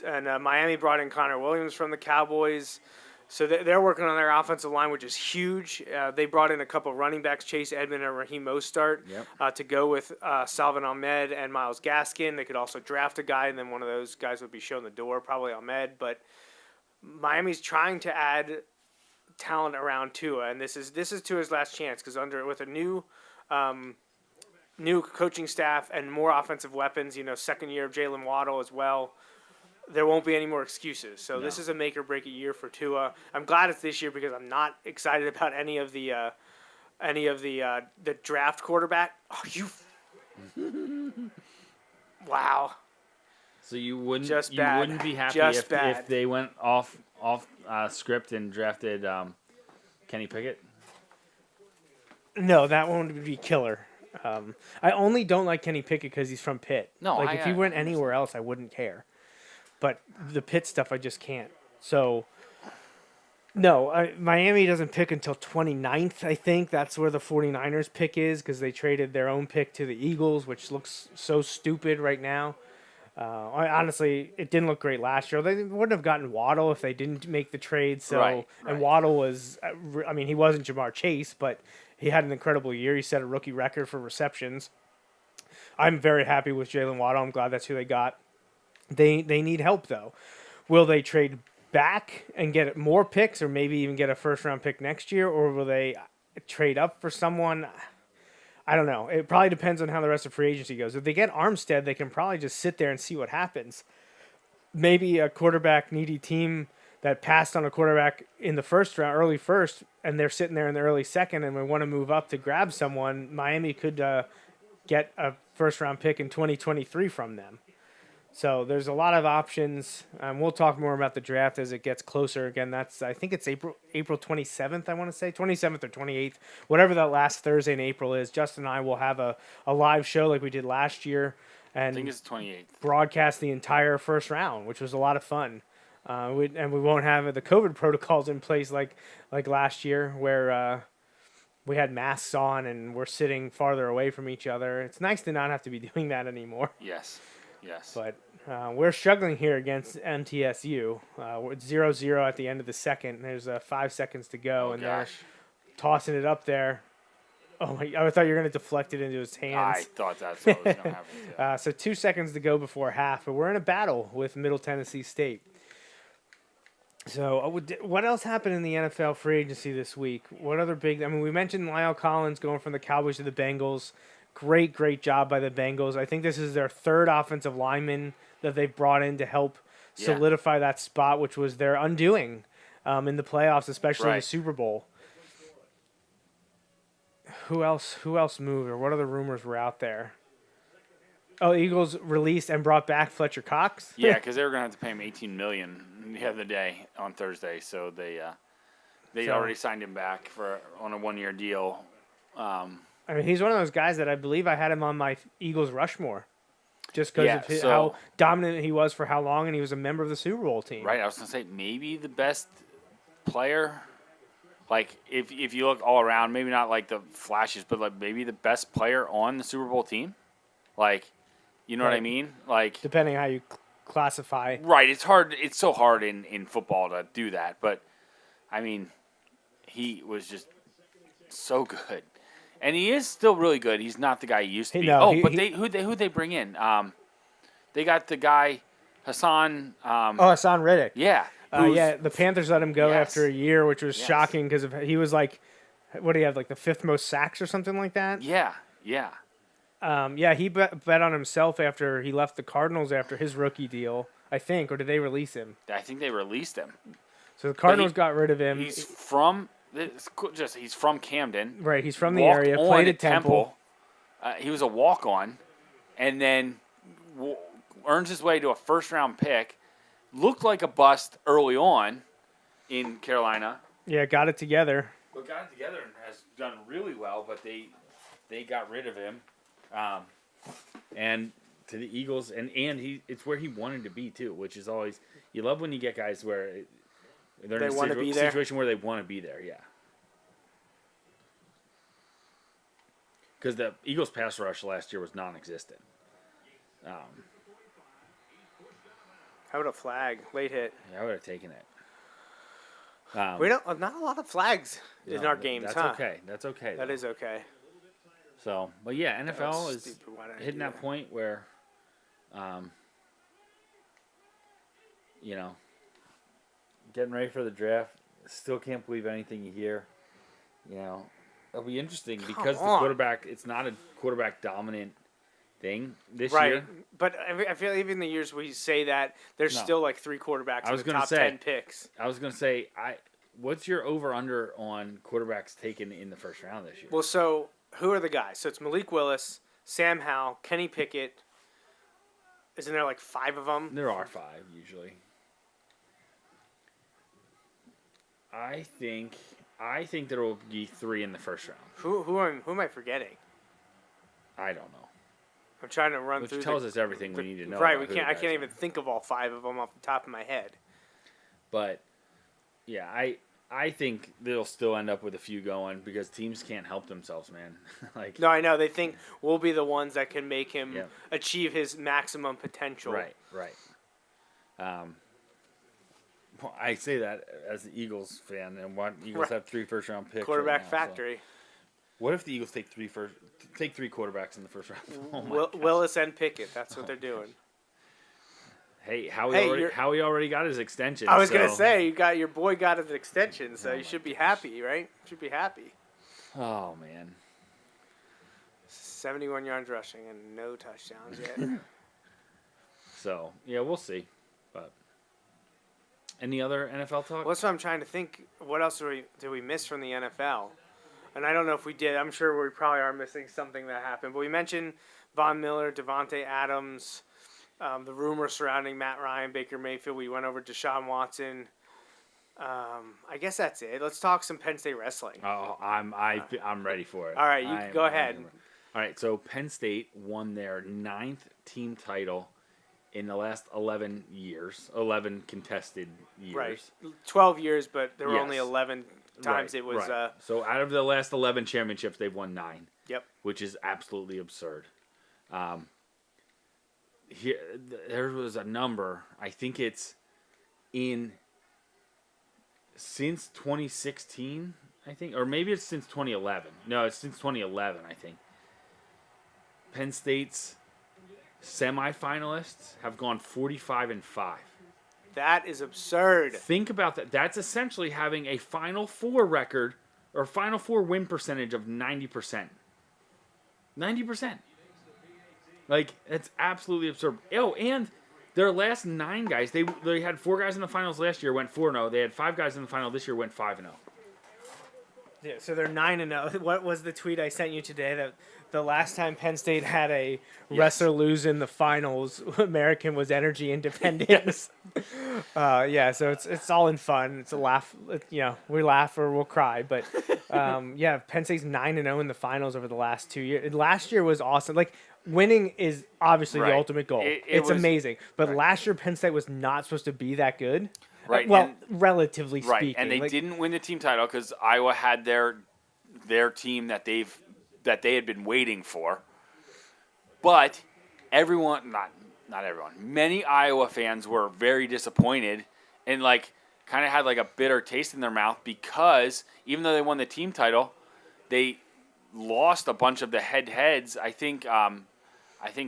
And Miami brought in Connor Williams from the Cowboys. So they're working on their offensive line, which is huge. They brought in a couple running backs, Chase Edmond and Raheem Mostert, to go with Salvin Ahmed and Myles Gaskin. They could also draft a guy, and then one of those guys would be shown the door, probably Ahmed. But Miami's trying to add talent around Tua, and this is Tua's last chance because with a new coaching staff and more offensive weapons, second year of Jalen Waddle as well. There won't be any more excuses. So this is a make or break a year for Tua. I'm glad it's this year because I'm not excited about any of the draft quarterback. Oh, wow. So you wouldn't be happy if they went off script and drafted Kenny Pickett? No, that won't be killer. I only don't like Kenny Pickett because he's from Pitt. No, if he went anywhere else, I wouldn't care. But the Pitt stuff, I just can't. So, no, Miami doesn't pick until 29th, I think. That's where the 49ers pick is because they traded their own pick to the Eagles, which looks so stupid right now. Honestly, it didn't look great last year. They wouldn't have gotten Waddle if they didn't make the trade. So, Right. And Waddle was, he wasn't Jamar Chase, but he had an incredible year. He set a rookie record for receptions. I'm very happy with Jalen Waddle. I'm glad that's who they got. They need help, though. Will they trade back and get more picks or maybe even get a first-round pick next year, or will they trade up for someone? I don't know. It probably depends on how the rest of free agency goes. If they get Armstead, they can probably just sit there and see what happens. Maybe a quarterback-needy team that passed on a quarterback in the first round, early first, and they're sitting there in the early second and we want to move up to grab someone, Miami could get a first-round pick in 2023 from them. So there's a lot of options. We'll talk more about the draft as it gets closer. Again, I think it's April 27th, I want to say. 27th or 28th. Whatever that last Thursday in April is, Justin and I will have a live show like we did last year. And I think it's 28th. Broadcast the entire first round, which was a lot of fun. We won't have the COVID protocols in place like last year where we had masks on and we're sitting farther away from each other. It's nice to not have to be doing that anymore. Yes. But we're struggling here against MTSU. We're 0-0 at the end of the second. There's 5 seconds to go, they're tossing it up there. Oh, I thought you were going to deflect it into his hands. I thought that's what was going to happen. So 2 seconds to go before half, but we're in a battle with Middle Tennessee State. So what else happened in the NFL free agency this week? What other big – we mentioned Lyle Collins going from the Cowboys to the Bengals. Great job by the Bengals. I think this is their third offensive lineman that they've brought in to help solidify that spot, which was their undoing in the playoffs, especially the Super Bowl. Who else moved, or what other rumors were out there? Oh, Eagles released and brought back Fletcher Cox? Yeah, because they were going to have to pay him $18 million the other day on Thursday, so they already signed him back on a 1-year deal. He's one of those guys that I believe I had him on my Eagles Rushmore just because of how dominant he was for how long, and he was a member of the Super Bowl team. Right, I was going to say maybe the best player. Like, if you look all around, maybe not like the flashes, but like maybe the best player on the Super Bowl team. Like, you know what I mean? Like, depending how you classify. Right, it's hard. It's so hard in football to do that. But, he was just so good. And he is still really good. He's not the guy he used to be. No, who'd they bring in? They got the guy Hassan. Hassan Reddick. Yeah. Yeah, the Panthers let him go Yes. after a year, which was Yes. shocking because he was like, what do you have, like the 5th most sacks or something like that? Yeah. Yeah, he bet on himself after he left the Cardinals after his rookie deal, I think, or did they release him? I think they released him. So the Cardinals got rid of him. He's from Camden. Right, he's from the Walked area, on played at Temple. He was a walk-on, and then earns his way to a first-round pick. Looked like a bust early on in Carolina. Yeah, got it together. But got it together and has done really well, but they got rid of him. And to the Eagles, and it's where he wanted to be too, which is always, you love when you get guys where they're in a situation where they want to be there, yeah. Because the Eagles' pass rush last year was non-existent. How about a flag? Late hit. Yeah, I would have taken it. We don't. Not a lot of flags in our games, that's huh? okay. That's okay. That is okay. So, but yeah, NFL was is stupid. Why did I hitting do that that? point where, getting ready for the draft. Still can't believe anything you hear. It'll be interesting because the quarterback. It's not a quarterback dominant thing this Right, year. but I feel even the years we say that, there's No. still like 3 quarterbacks I was in the gonna top say- 10 picks. I was gonna say, what's your over/under on quarterbacks taken in the first round this year? Well, so who are the guys? So it's Malik Willis, Sam Howell, Kenny Pickett. Isn't there like 5 of them? There are 5 usually. I think there will be 3 in the first round. Who am I forgetting? I don't know. I'm trying to run Which through. tells us everything we need to know. Right, about who I the guys can't are. even think of all 5 of them off the top of my head. But yeah, I think they'll still end up with a few going because teams can't help themselves, man. No, I know they think we'll be the ones that can make him Yeah. achieve his maximum potential. Right. Well, I say that as the Eagles fan, and Eagles have 3 first-round picks. Quarterback right now, so. factory. What if the Eagles take 3 quarterbacks in the first round? Oh my gosh. Willis and Pickett. That's what they're doing. Hey, Howie already got his extension. I was gonna say your boy got his extension, so you should be happy, right? Should be happy. Oh man. 71 yards rushing and no touchdowns yet. So yeah, we'll see. But any other NFL talk? Well, that's what I'm trying to think. What else did we miss from the NFL? And I don't know if we did. I'm sure we probably are missing something that happened. But we mentioned Von Miller, Devontae Adams, the rumors surrounding Matt Ryan, Baker Mayfield. We went over Desean Watson. I guess that's it. Let's talk some Penn State wrestling. Oh, I'm ready for it. All right, you can go ahead. All right, so Penn State won their 9th team title in the last 11 years, 11 contested years. Right, 12 years, but there were only Yes. 11 times Right, it was. right. So out of the last 11 championships, they've won 9. Yep. Which is absolutely absurd. There was a number. I think it's since 2016. I think, or maybe it's since 2011. No, it's since 2011. I think Penn State's semifinalists have gone 45-5. That is absurd. Think about that. That's essentially having a Final Four record or Final Four win percentage of 90%. 90%. Like, it's absolutely absurd. Oh, and their last 9 guys, they had 4 guys in the finals last year, went 4-0. They had 5 guys in the final this year, went 5-0. Yeah, so they're 9-0. What was the tweet I sent you today? That the last time Penn State had a wrestler lose in the finals, American was Energy Independence. Yeah, so it's all in fun. It's a laugh. We laugh or we'll cry. But yeah, Penn State's 9-0 in the finals over the last 2 years. Last year was awesome. Like, winning is obviously the ultimate goal. It's amazing. But last year, Penn State was not supposed to be that good. Right. Well, relatively Right, speaking. and they didn't win the team title because Iowa had their team that they had been waiting for. But everyone, not everyone, many Iowa fans were very disappointed and kind of had a bitter taste in their mouth because even though they won the team title, they lost a bunch of the head-to-heads. I think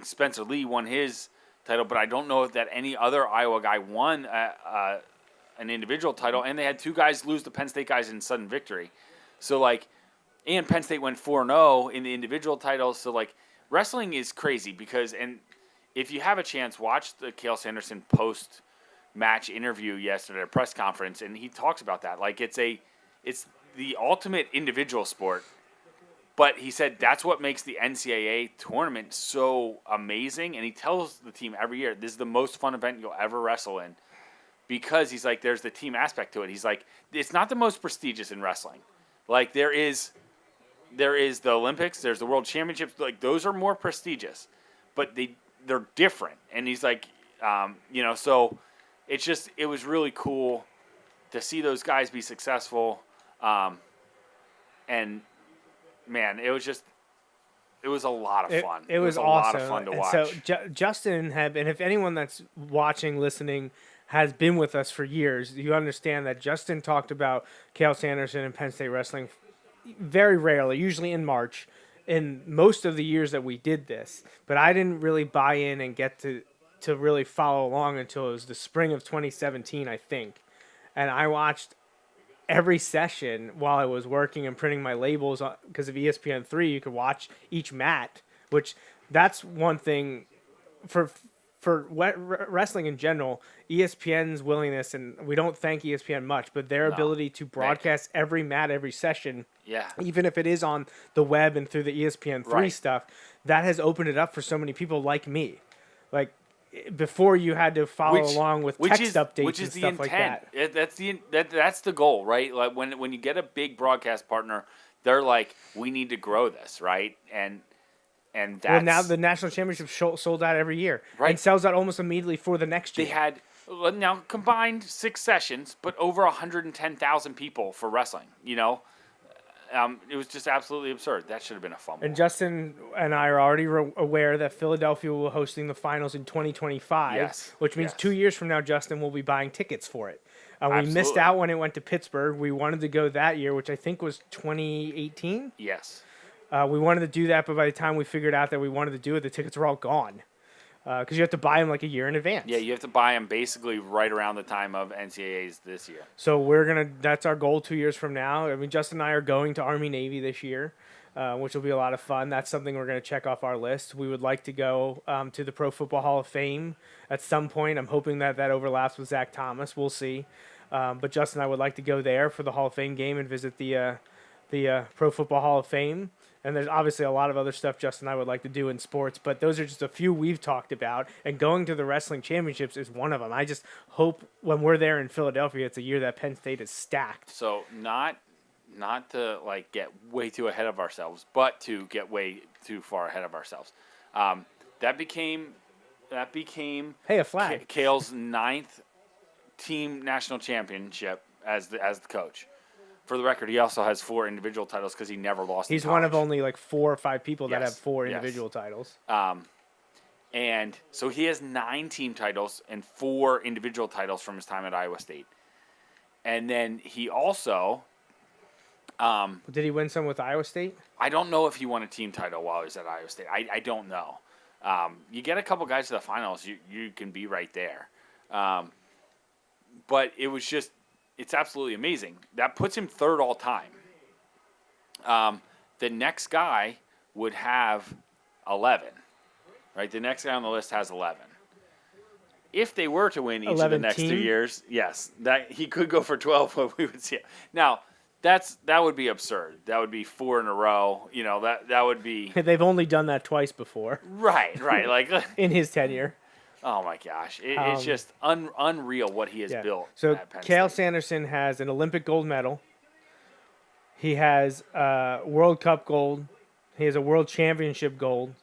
Spencer Lee won his title, but I don't know if that any other Iowa guy won an individual title, and they had 2 guys lose to Penn State guys in sudden victory. So, like, and Penn State went 4-0 in the individual titles. So, like, wrestling is crazy because, and if you have a chance, watch the Cael Sanderson post-match interview yesterday at a press conference, and he talks about that. Like, it's the ultimate individual sport, but he said that's what makes the NCAA tournament so amazing, and he tells the team every year, this is the most fun event you'll ever wrestle in, because he's like, there's the team aspect to it. He's like, it's not the most prestigious in wrestling. Like, there is the Olympics, there's the World Championships, like, those are more prestigious, but they're different. And he's like, so it was really cool to see those guys be successful. And man, it was a lot of fun. It was a awesome. lot of fun to And watch. So Justin and if anyone that's watching, listening, has been with us for years, you understand that Justin talked about Cael Sanderson and Penn State wrestling very rarely, usually in March, in most of the years that we did this. But I didn't really buy in and get to really follow along until it was the spring of 2017, I think. And I watched every session while I was working and printing my labels because of ESPN3. You could watch each mat, which that's one thing for wrestling in general. ESPN's willingness, and we don't thank ESPN much, but their ability to broadcast every mat, every session, even if it is on the web and through the ESPN3 stuff, that has opened it up for so many people like me. Like, before you had to follow along with text updates and stuff like that. That's the goal, right? Like when you get a big broadcast partner, they're like, we need to grow this, right? And that's now the national championship sold out every year, right? And sells out almost immediately for the next year. They had now combined 6 sessions, but over 110,000 people for wrestling. It was just absolutely absurd. That should have been a fun one. And Justin and I are already aware that Philadelphia will be hosting the finals in 2025, which means 2 years from now, Justin will be buying tickets for it. We missed out when it went to Pittsburgh. We wanted to go that year, which I think was 2018. Yes. We wanted to do that, but by the time we figured out that we wanted to do it, the tickets were all gone. Because you have to buy them like a year in advance. Yeah, you have to buy them basically right around the time of NCAAs this year. So that's our goal 2 years from now. I mean, Justin and I are going to Army-Navy this year, which will be a lot of fun. That's something we're going to check off our list. We would like to go to the Pro Football Hall of Fame at some point. I'm hoping that overlaps with Zach Thomas. We'll see. But Justin and I would like to go there for the Hall of Fame game and visit the Pro Football Hall of Fame. And there's obviously a lot of other stuff Justin and I would like to do in sports, but those are just a few we've talked about. And going to the wrestling championships is one of them. I just hope when we're there in Philadelphia, it's a year that Penn State is stacked. So not to like get way too ahead of ourselves, but to get way too far ahead of ourselves. That became a flag. Cael's 9th team national championship as the coach. For the record, he also has 4 individual titles because he never lost. He's one of only like 4 or 5 people that have 4 Yes. individual titles. And so he has 9 team titles and 4 individual titles from his time at Iowa State. And then he also... did he win some with Iowa State? I don't know if he won a team title while he was at Iowa State. I don't know. You get a couple guys to the finals, you can be right there. But it was just... It's absolutely amazing. That puts him 3rd all time. The next guy would have 11, right? The next guy on the list has 11. If they were to win each of the next 2 years, yes, that he could go for 12. But we would see it. Now, that would be absurd. That would be 4 in a row. That would be. They've only done that twice before. Right. Like in his tenure. Oh my gosh, it's just unreal what he has built. So at Penn Cael State. Sanderson has an Olympic gold medal. He has World Cup gold. He has a World Championship gold.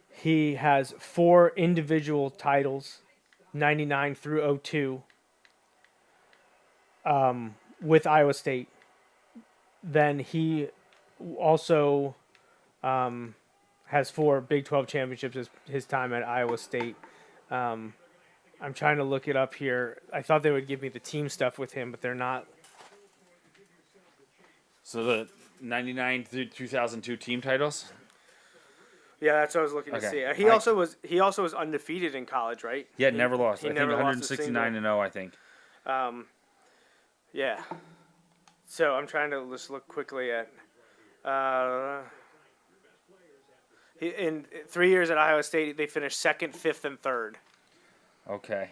He has 4 individual titles, 99 through 02, with Iowa State. Then he also has 4 Big 12 championships as his time at Iowa State. I'm trying to look it up here. I thought they would give me the team stuff with him, but they're not. So the 99 through 2002 team titles? Yeah, that's what I was looking to see. He also was undefeated in college, right? Yeah, never lost. He I never think lost a 169-0, I think. Yeah. So I'm trying to just look quickly at. In 3 years at Iowa State, they finished 2nd, 5th, and 3rd. Okay.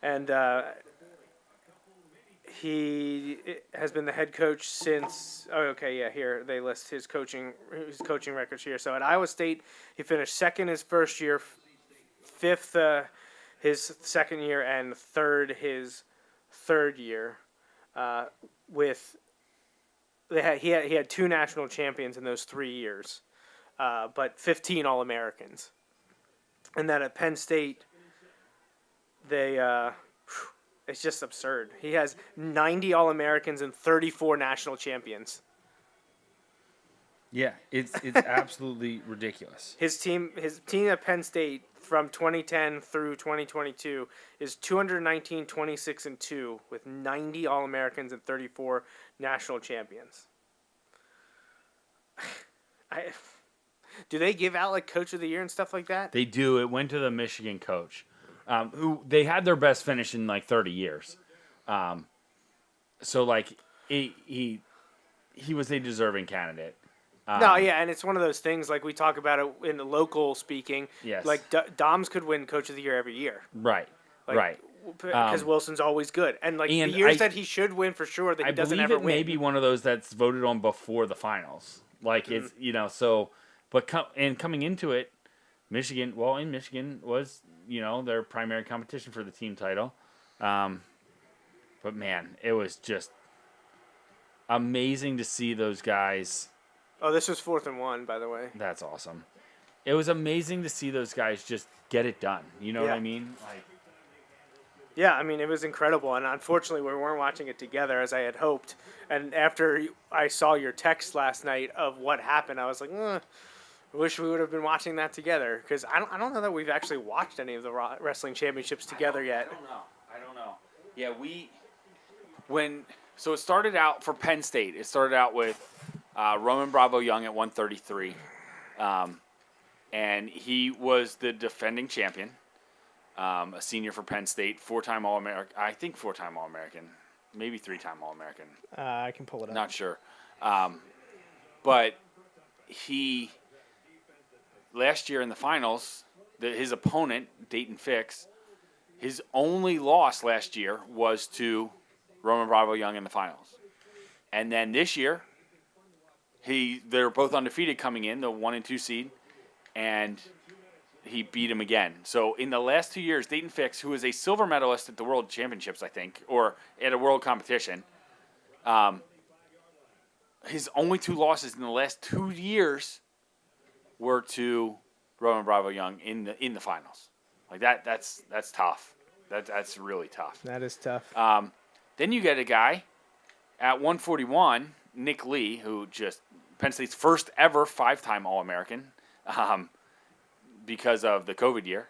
And he has been the head coach since. Oh, okay, yeah. Here they list his coaching records here. So at Iowa State, he finished 2nd his first year, 5th his second year, and 3rd his third year. He had 2 national champions in those 3 years, but 15 All-Americans. And then at Penn State, it's just absurd. He has 90 All-Americans and 34 national champions. Yeah, it's absolutely ridiculous. His team at Penn State from 2010 through 2022 is 219, 26, and 2 with 90 All-Americans and 34 national champions. Do they give out like Coach of the Year and stuff like that? They do. It went to the Michigan coach, who they had their best finish in like 30 years. So like he was a deserving candidate. No, yeah, and it's one of those things like we talk about it in the local speaking. Yes. Like Doms could win Coach of the Year every year. Right. Like, right. Because Wilson's always good, and like the years that he should win for sure that he doesn't ever win. I believe it may be one of those that's voted on before the finals. Like it's so, but coming into it, Michigan was their primary competition for the team title, but man, it was just amazing to see those guys. Oh, this was 4th and 1, by the way. That's awesome. It was amazing to see those guys just get it done. You know what I mean? Like. Yeah, I mean, it was incredible, and unfortunately we weren't watching it together as I had hoped. And after I saw your text last night of what happened, I was like, I wish we would have been watching that together, because I don't know that we've actually watched any of the wrestling championships together yet. I don't know. Yeah, so it started out for Penn State. It started out with Roman Bravo Young at 133, and he was the defending champion. A senior for Penn State, 4-time All-American. I think 4-time All-American, maybe 3-time All-American. I can pull it up. Not sure. But he, last year in the finals, his opponent, Dayton Fix, his only loss last year was to Roman Bravo Young in the finals. And then this year, they're both undefeated coming in, the 1 and 2 seed, and he beat him again. So in the last 2 years, Dayton Fix, who is a silver medalist at the World Championships, I think, or at a world competition, his only 2 losses in the last 2 years were to Roman Bravo Young in the finals. Like that's tough. That's really tough. That is tough. Then you get a guy at 141, Nick Lee, who just Penn State's first ever 5-time All-American. Because of the COVID year.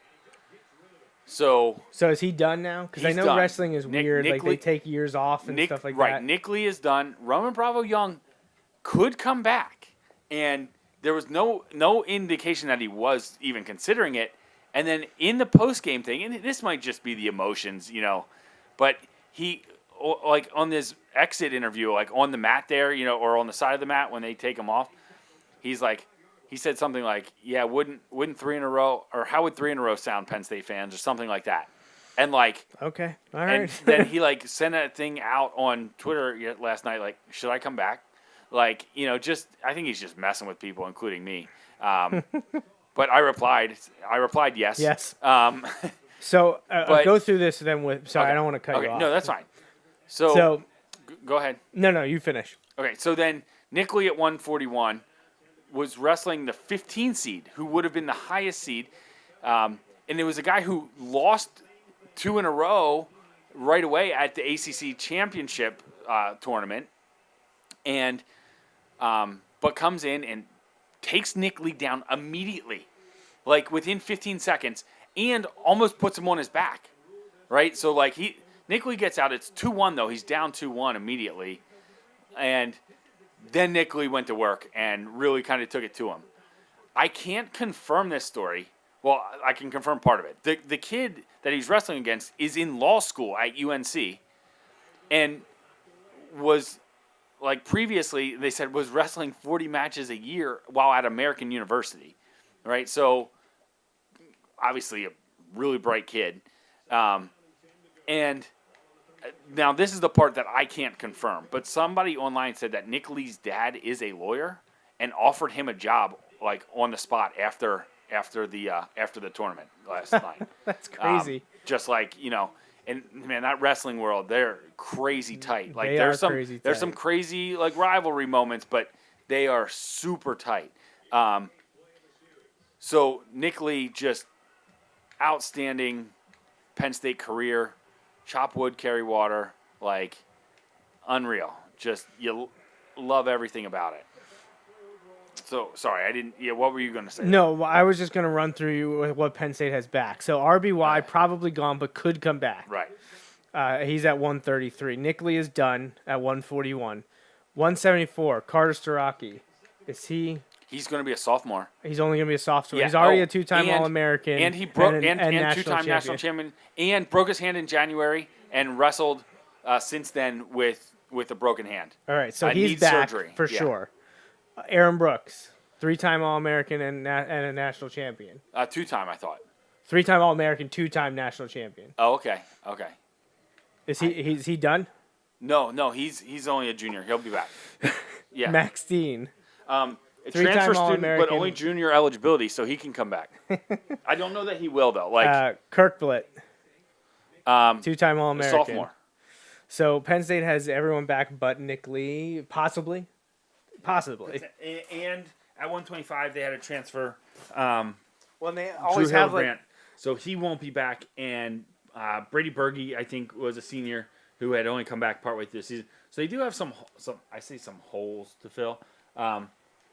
So is he done now? Because I know done. wrestling is weird. Nick like Lee, they take years off and stuff like that. Right, Nick Lee is done. Roman Bravo Young could come back, and there was no indication that he was even considering it. And then in the post-game thing, and this might just be the emotions, but he, like on this exit interview, like on the mat there, or on the side of the mat when they take him off, he's like, he said something like, "Yeah, wouldn't 3 in a row, or how would 3 in a row sound, Penn State fans, or something like that." And like, okay, all right. And then he like sent a thing out on Twitter last night, like, "Should I come back?" Like, just I think he's just messing with people, including me. But I replied yes. Yes. So I'll go through this then with. Sorry, I don't want to cut you off. No, that's fine. So go ahead. No, you finish. Okay, so then Nick Lee at 141. Was wrestling the 15 seed, who would have been the highest seed. And it was a guy who lost 2 in a row right away at the ACC championship tournament. And but comes in and takes Nick Lee down immediately, like within 15 seconds, and almost puts him on his back, right? So like Nick Lee gets out. It's 2-1 though. He's down 2-1 immediately. And then Nick Lee went to work and really kind of took it to him. I can't confirm this story. Well, I can confirm part of it. The kid that he's wrestling against is in law school at UNC and was, like previously, they said was wrestling 40 matches a year while at American University, right? So, obviously a really bright kid. And now this is the part that I can't confirm, but somebody online said that Nick Lee's dad is a lawyer and offered him a job like on the spot after the tournament last night. That's crazy. Just like, and man, that wrestling world, they're crazy tight. Like They there's are some crazy there's tight. some crazy like rivalry moments, but they are super tight. So Nick Lee, just outstanding Penn State career, chop wood, carry water, like unreal. Just you love everything about it. So, sorry, I didn't. Yeah, what were you going to say? No, I was just going to run through you what Penn State has back. So RBY probably gone, but could come back. Right. He's at 133. Nick Lee is done at 141. 174. Carter Starocki. Is he? He's going to be a sophomore. He's only going to be a sophomore. Yeah. He's already Oh, a two-time and- All-American. And he broke and two-time national champion, and broke his hand in January and wrestled since then with a broken hand. All right, so I he's need back surgery. for Yeah. sure. Aaron Brooks, three-time All-American and a national champion. Two-time, I thought. Three-time All-American, two-time national champion. Oh, okay. Is he done? No, he's only a junior. He'll be back. Yeah. Max Dean. A Three-time transfer student, but All-American. only junior eligibility, so he can come back. I don't know that he will though. Like Kirk Blitt, two-time All-American. sophomore. So Penn State has everyone back but Nick Lee, possibly. And at 125, they had a transfer. Well, they Drew always have Hildebrandt, so he won't be back. And Brady Berge, I think, was a senior who had only come back partway through the season. So they do have some holes to fill.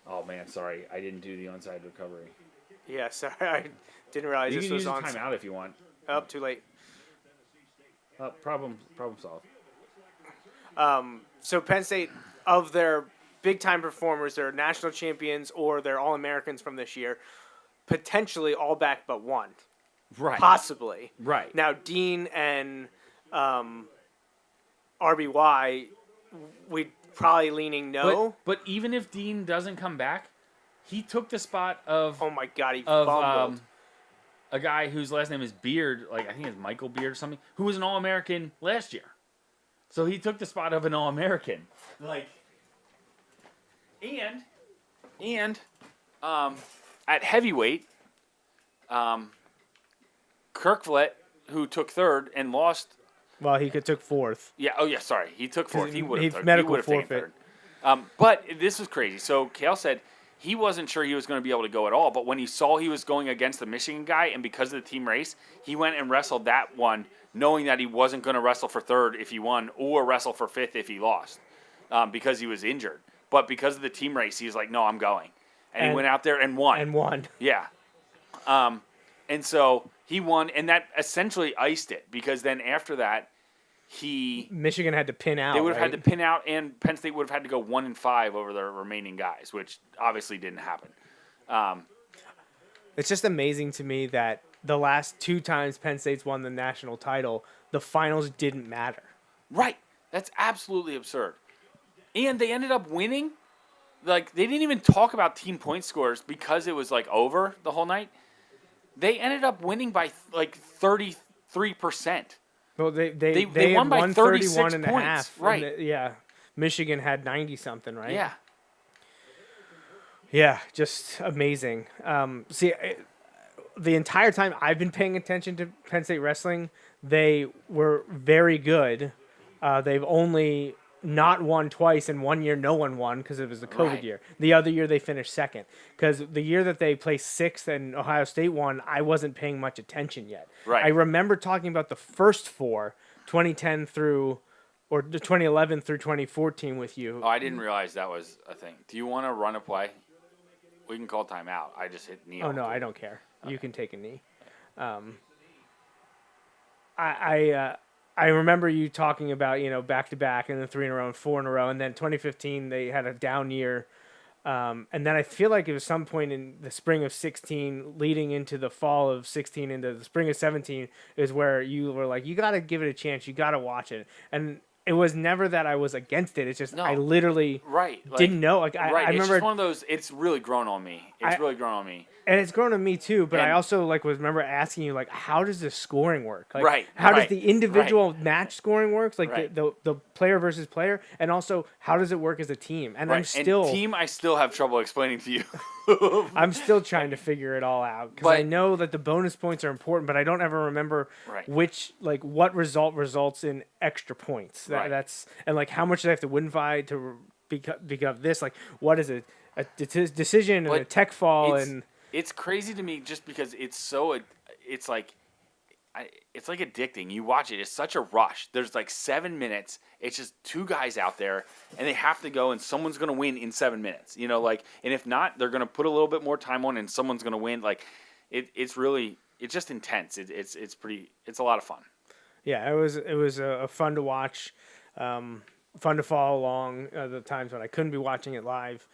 Oh man, sorry, I didn't do the onside recovery. Yeah, sorry, I didn't realize You this can was use a on. timeout if you want. Oh, too late. Problem solved. So Penn State, of their big-time performers, they're national champions or they're All-Americans from this year, potentially all back but one. Right. Possibly. Right. Now, Dean and RBY, we'd probably leaning no. But even if Dean doesn't come back, he took the spot of Oh, my God, he of fumbled. a guy whose last name is Beard, like I think it's Michael Beard or something, who was an All-American last year. So he took the spot of an All-American. Like, And at heavyweight, Kirkvlet, who took third and lost. Well, he took fourth. Yeah. Oh, yeah. Sorry, he took fourth. He would he have. medical taken forfeit. third. But this was crazy. So Kale said he wasn't sure he was going to be able to go at all. But when he saw he was going against the Michigan guy, and because of the team race, he went and wrestled that one, knowing that he wasn't going to wrestle for third if he won, or wrestle for fifth if he lost, because he was injured. But because of the team race, he was like, "No, I'm going," and he went out there and won. And won. Yeah. And so he won, and that essentially iced it, because then after that, Michigan had to pin out. they would have right? had to pin out, and Penn State would have had to go 1-5 over their remaining guys, which obviously didn't happen. It's just amazing to me that the last two times Penn State's won the national title, the finals didn't matter. Right. That's absolutely absurd. And they ended up winning. Like, they didn't even talk about team point scores because it was, like, over the whole night. They ended up winning by, like, 33%. Well, they won had by 131 36 and a points, half. right. And yeah. Michigan had 90-something, right? Yeah. Yeah, just amazing. The entire time I've been paying attention to Penn State wrestling, they were very good. They've only not won twice, and 1 year no one won because it was the COVID Right. year. The other year they finished second. Because the year that they placed sixth and Ohio State won, I wasn't paying much attention yet. Right. I remember talking about the first four, 2010 through, or 2011 through 2014 with you. Oh, I didn't realize that was a thing. Do you want to run a play? We can call timeout. I just hit knee. Oh, no, I don't care. You can take a knee. I I remember you talking about, back to back and then 3 in a row and 4 in a row. And then 2015, they had a down year. And then I feel like it was some point in the spring of 16 leading into the fall of 16 into the spring of 17 is where you were like, you got to give it a chance. You got to watch it. And it was never that I was against it. It's just I literally didn't know. Like I remember it's just one of those. It's really grown on me. Really grown on me. And it's grown on me too. But I also remember asking you how does the scoring work? How does the individual match scoring works? The player versus player, and also how does it work as a team? And I still have trouble explaining to you. I'm still trying to figure it all out because I know that the bonus points are important, but I don't ever remember which what results in extra points. That's and how much do I have to win by to become this? What is a decision and a tech fall and. It's crazy to me just because it's like addicting. You watch it, it's such a rush. There's 7 minutes. It's just two guys out there, and they have to go, and someone's going to win in 7 minutes. And if not, they're going to put a little bit more time on, and someone's going to win. It's just intense. It's a lot of fun. Yeah, it was fun to watch, fun to follow along the times when I couldn't be watching it live.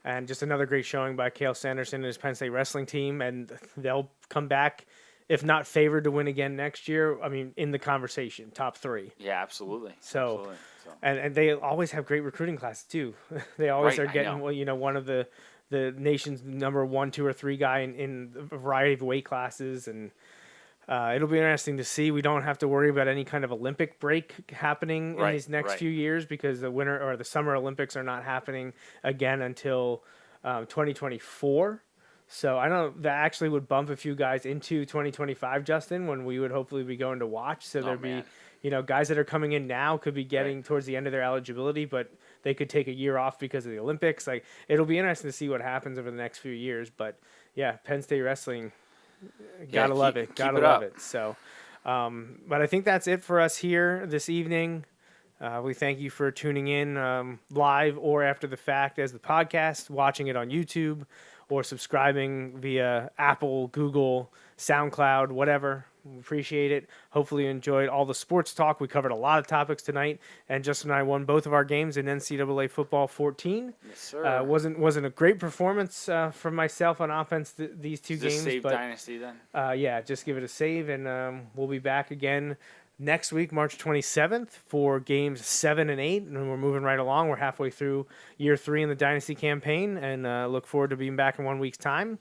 And just another great showing by Cale Sanderson and his Penn State wrestling team. And they'll come back, if not favored to win again next year, in the conversation, top 3. Yeah, absolutely. So. And they always have great recruiting classes, too. They always are getting, one of the nation's number 1, 2, or 3 guy in a variety of weight classes. And it'll be interesting to see. We don't have to worry about any kind of Olympic break happening in these next few years because the winter or the Summer Olympics are not happening again until 2024. So I know that actually would bump a few guys into 2025, Justin, when we would hopefully be going to watch. So there'd be, guys that are coming in now could be getting towards the end of their eligibility, but they could take a year off because of the Olympics. It'll be interesting to see what happens over the next few years. But yeah, Penn State wrestling. Gotta love it. Gotta love it. So, but I think that's it for us here this evening. We thank you for tuning in live or after the fact as the podcast, watching it on YouTube, or subscribing via Apple, Google, SoundCloud, whatever. We appreciate it. Hopefully you enjoyed all the sports talk. We covered a lot of topics tonight, and Justin and I won both of our games in NCAA Football 14. Yes, sir. Wasn't a great performance from myself on offense these two games. Just save but, Dynasty then? Yeah, just give it a save, and we'll be back again next week, March 27th, for games 7 and 8, and we're moving right along. We're halfway through year 3 in the Dynasty campaign, and look forward to being back in 1 week's time.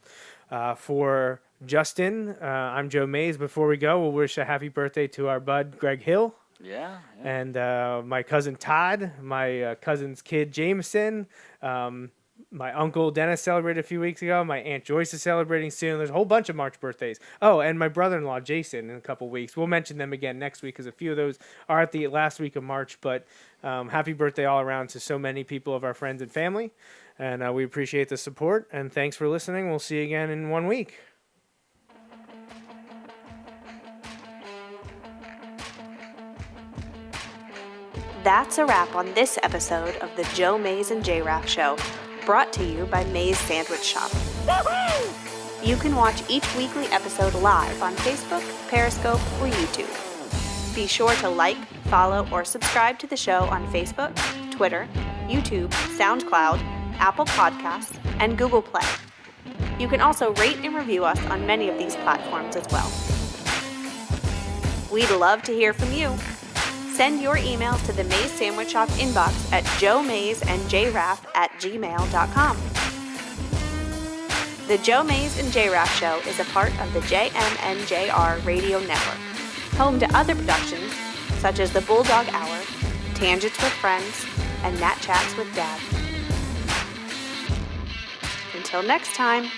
For Justin, I'm Joe Mays. Before we go, we'll wish a happy birthday to our bud, Greg Hill. Yeah. And my cousin Todd, my cousin's kid, Jameson, my uncle Dennis celebrated a few weeks ago. My Aunt Joyce is celebrating soon. There's a whole bunch of March birthdays. Oh, and my brother-in-law, Jason, in a couple weeks. We'll mention them again next week because a few of those are at the last week of March. But happy birthday all around to so many people of our friends and family. And we appreciate the support. And thanks for listening. We'll see you again in 1 week. That's a wrap on this episode of the Joe Mays J-Raff Show, brought to you by Mays Sandwich Shop. Woo-hoo! You can watch each weekly episode live on Facebook, Periscope, or YouTube. Be sure to like, follow, or subscribe to the show on Facebook, Twitter, YouTube, SoundCloud, Apple Podcasts, and Google Play. You can also rate and review us on many of these platforms as well. We'd love to hear from you. Send your emails to the Mays Sandwich Shop inbox at joemaysandjraff@gmail.com. The Joe Mays J-Raff Show is a part of the JMNJR Radio Network, home to other productions such as The Bulldog Hour, Tangents with Friends, and Nat Chats with Dad. Until next time.